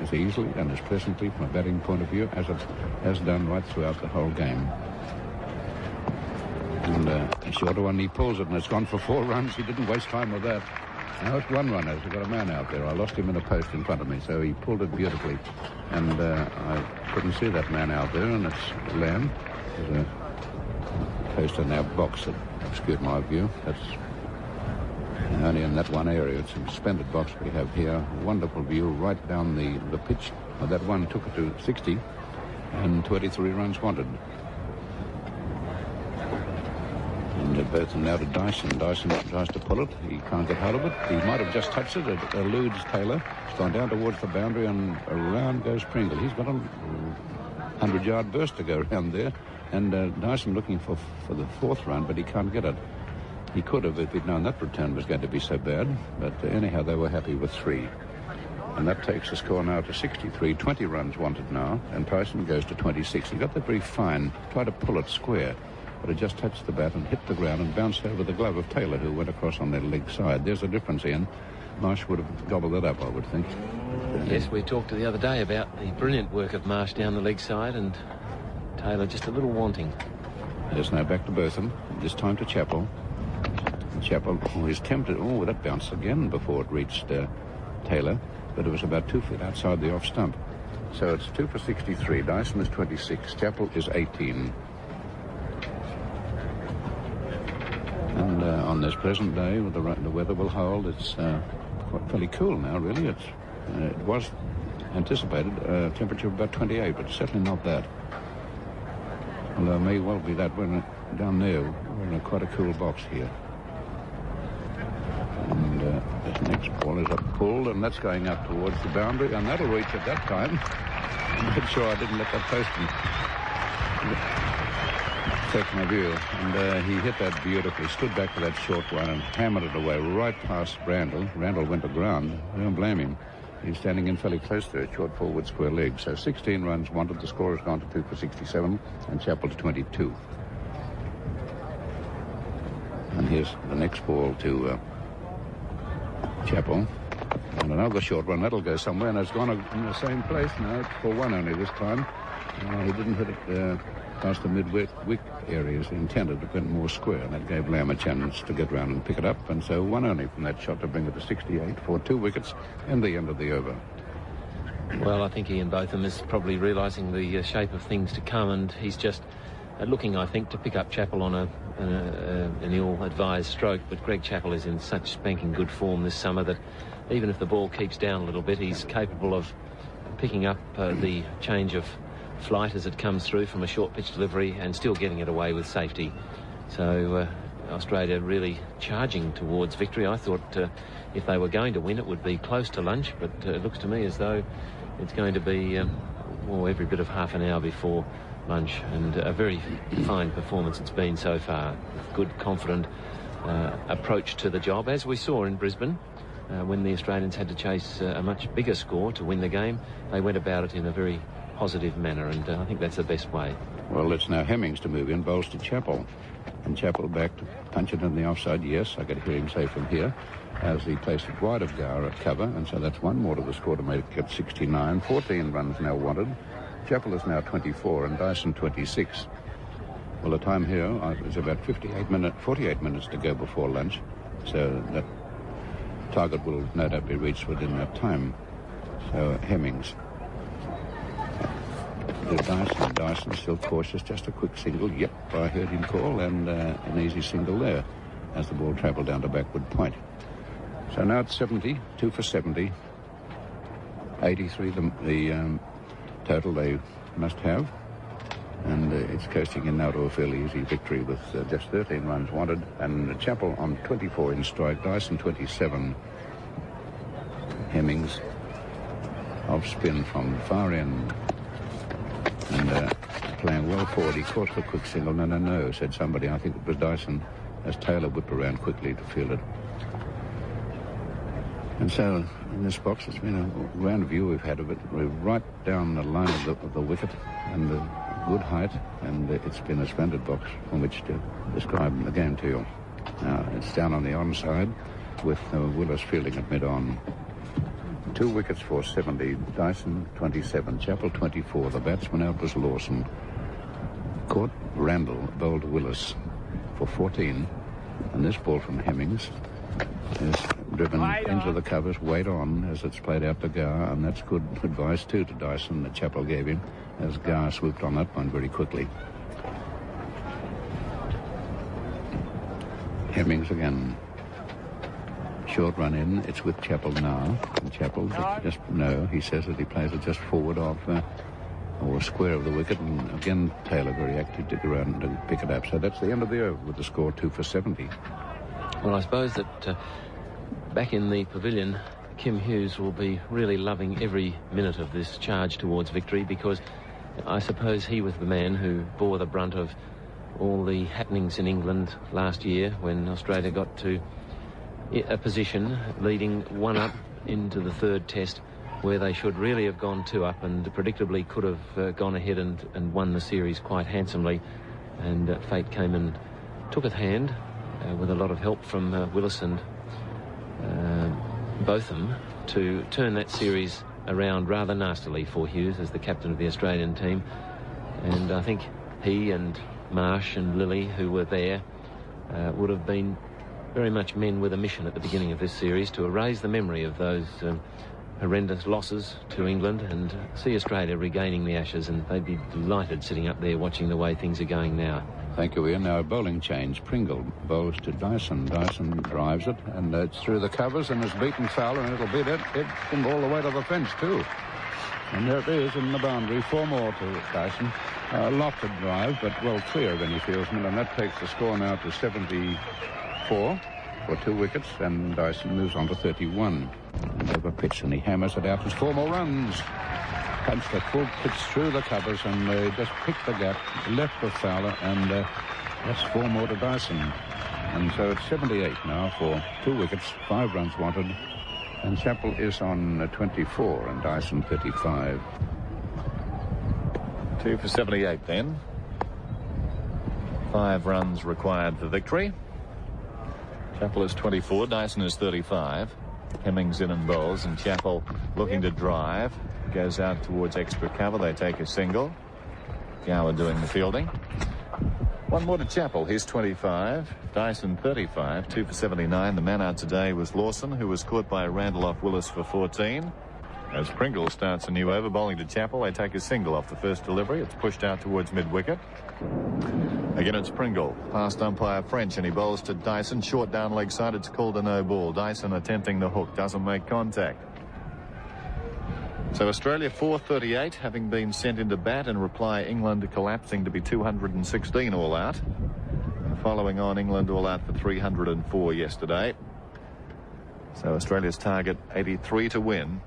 Speaker 2: as easily and as pleasantly from a batting point of view as it has done right throughout the whole game. And a shorter one, he pulls it, and it's gone for 4 runs. He didn't waste time with that. Now it's 1 runner. We've got a man out there. I lost him in a post in front of me, so he pulled it beautifully. And I couldn't see that man out there, and it's Lamb. There's a post in our box that obscured my view. That's only in that one area. It's a splendid box we have here. Wonderful view right down the pitch. Well, that one took it to 60 and 23 runs wanted. And both now to Dyson. Dyson tries to pull it. He can't get hold of it. He might have just touched it. It eludes Taylor. It's gone down towards the boundary, and around goes Pringle. He's got a 100-yard burst to go around there. And Dyson looking for the 4th run, but he can't get it. He could have if he'd known that return was going to be so bad. But anyhow, they were happy with 3. And that takes the score now to 63. 20 runs wanted now. And Tyson goes to 26. He got that very fine. Tried to pull it square. But it just touched the bat and hit the ground and bounced over the glove of Taylor, who went across on their leg side. There's a difference, Ian. Marsh would have gobbled that up, I would think.
Speaker 8: Yes, we talked the other day about the brilliant work of Marsh down the leg side, and Taylor just a little wanting.
Speaker 2: There's now back to Botham. This time to Chappell. Chappell is tempted. Oh, that bounced again before it reached Taylor, but it was about 2 feet outside the off stump. So it's 2 for 63. Dyson is 26. Chappell is 18. And on this present day, with the weather will hold, it's quite fairly cool now, really. It was anticipated temperature of about 28, but certainly not that. Although it may well be that. We're down there. We're in quite a cool box here. And this next ball is up pulled, and that's going up towards the boundary, and that'll reach at that time. I'm not sure I didn't let that post take my view. And he hit that beautifully, stood back to that short one and hammered it away right past Randall. Randall went to ground. I don't blame him. He's standing in fairly close to it, short forward, square leg. So 16 runs wanted. The score has gone to 2 for 67, and Chappell to 22. And here's the next ball to Chappell. And another short one. That'll go somewhere, and it's gone in the same place now. It's for 1 only this time. He didn't hit it past the mid-wick area as intended. It went more square, and that gave Lamb a chance to get round and pick it up. And so 1 only from that shot to bring it to 68 for 2 wickets and the end of the over.
Speaker 8: Well, I think Ian Botham is probably realising the shape of things to come, and he's just looking, I think, to pick up Chappell on an ill-advised stroke. But Greg Chappell is in such spanking good form this summer that even if the ball keeps down a little bit, he's capable of picking up the change of flight as it comes through from a short pitch delivery and still getting it away with safety. So Australia really charging towards victory. I thought if they were going to win, it would be close to lunch, but it looks to me as though it's going to be every bit of half an hour before lunch. And a very fine performance it's been so far. Good, confident approach to the job, as we saw in Brisbane. When the Australians had to chase a much bigger score to win the game, they went about it in a very positive manner, and I think that's the best way.
Speaker 2: Well, it's now Hemmings to move in, bowls to Chappell. And Chappell back to punch it in the offside. Yes, I could hear him say from here, as he placed it wide of Gower at cover. And so that's one more to the score to make it 69. 14 runs now wanted. Chappell is now 24 and Dyson 26. Well, the time here is about 48 minutes to go before lunch. So that target will no doubt be reached within that time. So Hemmings. Dyson still cautious, just a quick single. Yep, I heard him call, and an easy single there as the ball travelled down to backward point. So now it's 70, 2 for 70. 83 the total they must have. And it's coasting in now to a fairly easy victory with just 13 runs wanted. And Chappell on 24 in strike, Dyson 27. Hemmings off spin from far end. And playing well forward. He caught the quick single. No, said somebody. I think it was Dyson, as Taylor whipped around quickly to field it. And so in this box, it's been a round view we've had of it. We're right down the line of the wicket and the good height, and it's been a splendid box from which to describe the game to you. Now, it's down on the onside with Willis fielding at mid-on. 2 wickets for 70, Dyson 27, Chappell 24. The batsman out was Lawson. Caught Randall, bowled Willis for 14. And this ball from Hemmings is driven into the covers, weight on as it's played out to Gower, and that's good advice too to Dyson that Chappell gave him as Gower swooped on that one very quickly. Hemmings again. Short run in. It's with Chappell now. And Chappell just he says that he plays it just forward of or square of the wicket, and again Taylor very active to go around and pick it up. So that's the end of the over with the score 2 for 70.
Speaker 8: Well, I suppose that back in the pavilion, Kim Hughes will be really loving every minute of this charge towards victory, because I suppose he was the man who bore the brunt of all the happenings in England last year when Australia got to a position leading 1 up into the 3rd test where they should really have gone 2 up and predictably could have gone ahead and won the series quite handsomely. And fate came and took at hand with a lot of help from Willis and Botham to turn that series around rather nastily for Hughes as the captain of the Australian team. And I think he and Marsh and Lilly, who were there, would have been very much men with a mission at the beginning of this series to erase the memory of those horrendous losses to England and see Australia regaining the Ashes, and they'd be delighted sitting up there watching the way things are going now.
Speaker 2: Thank you, Ian. Now a bowling change. Pringle bowls to Dyson. Dyson drives it, and it's through the covers and it's beaten Fowler, and it'll beat it all the way to the fence too. And there it is in the boundary. 4 more to Dyson. Lofted drive, but well clear of any fieldsman, and that takes the score now to 74 for 2 wickets, and Dyson moves on to 31. And over pitch, and he hammers it out. There's 4 more runs. Punched a full pitch through the covers, and they just picked the gap, left of Fowler, and that's 4 more to Dyson. And so it's 78 now for 2 wickets, 5 runs wanted, and Chappell is on 24 and Dyson 35.
Speaker 4: 2 for 78 then. 5 runs required for victory. Chappell is 24, Dyson is 35. Hemmings in and bowls, and Chappell looking to drive. Goes out towards extra cover. They take a single. Gower doing the fielding. 1 more to Chappell. He's 25. Dyson 35. 2 for 79. The man out today was Lawson, who was caught by Randall off Willis for 14. As Pringle starts a new over, bowling to Chappell, they take a single off the first delivery. It's pushed out towards mid-wicket. Again, it's Pringle, past umpire French, and he bowls to Dyson. Short down leg side, it's called a no ball. Dyson attempting the hook, doesn't make contact. So Australia 438, having been sent into bat, and reply England collapsing to be 216 all out. And following on, England all out for 304 yesterday. So Australia's target 83 to win,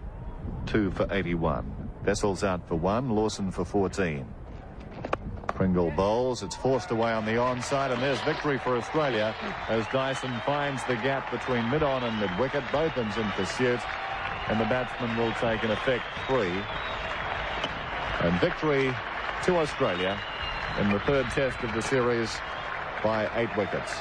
Speaker 4: 2 for 81. Vessels out for 1, Lawson for 14. Pringle bowls, it's forced away on the onside, and there's victory for Australia as Dyson finds the gap between mid-on and mid-wicket. Botham's in pursuit, and the batsman will take in effect 3. And victory to Australia in the third test of the series by 8 wickets.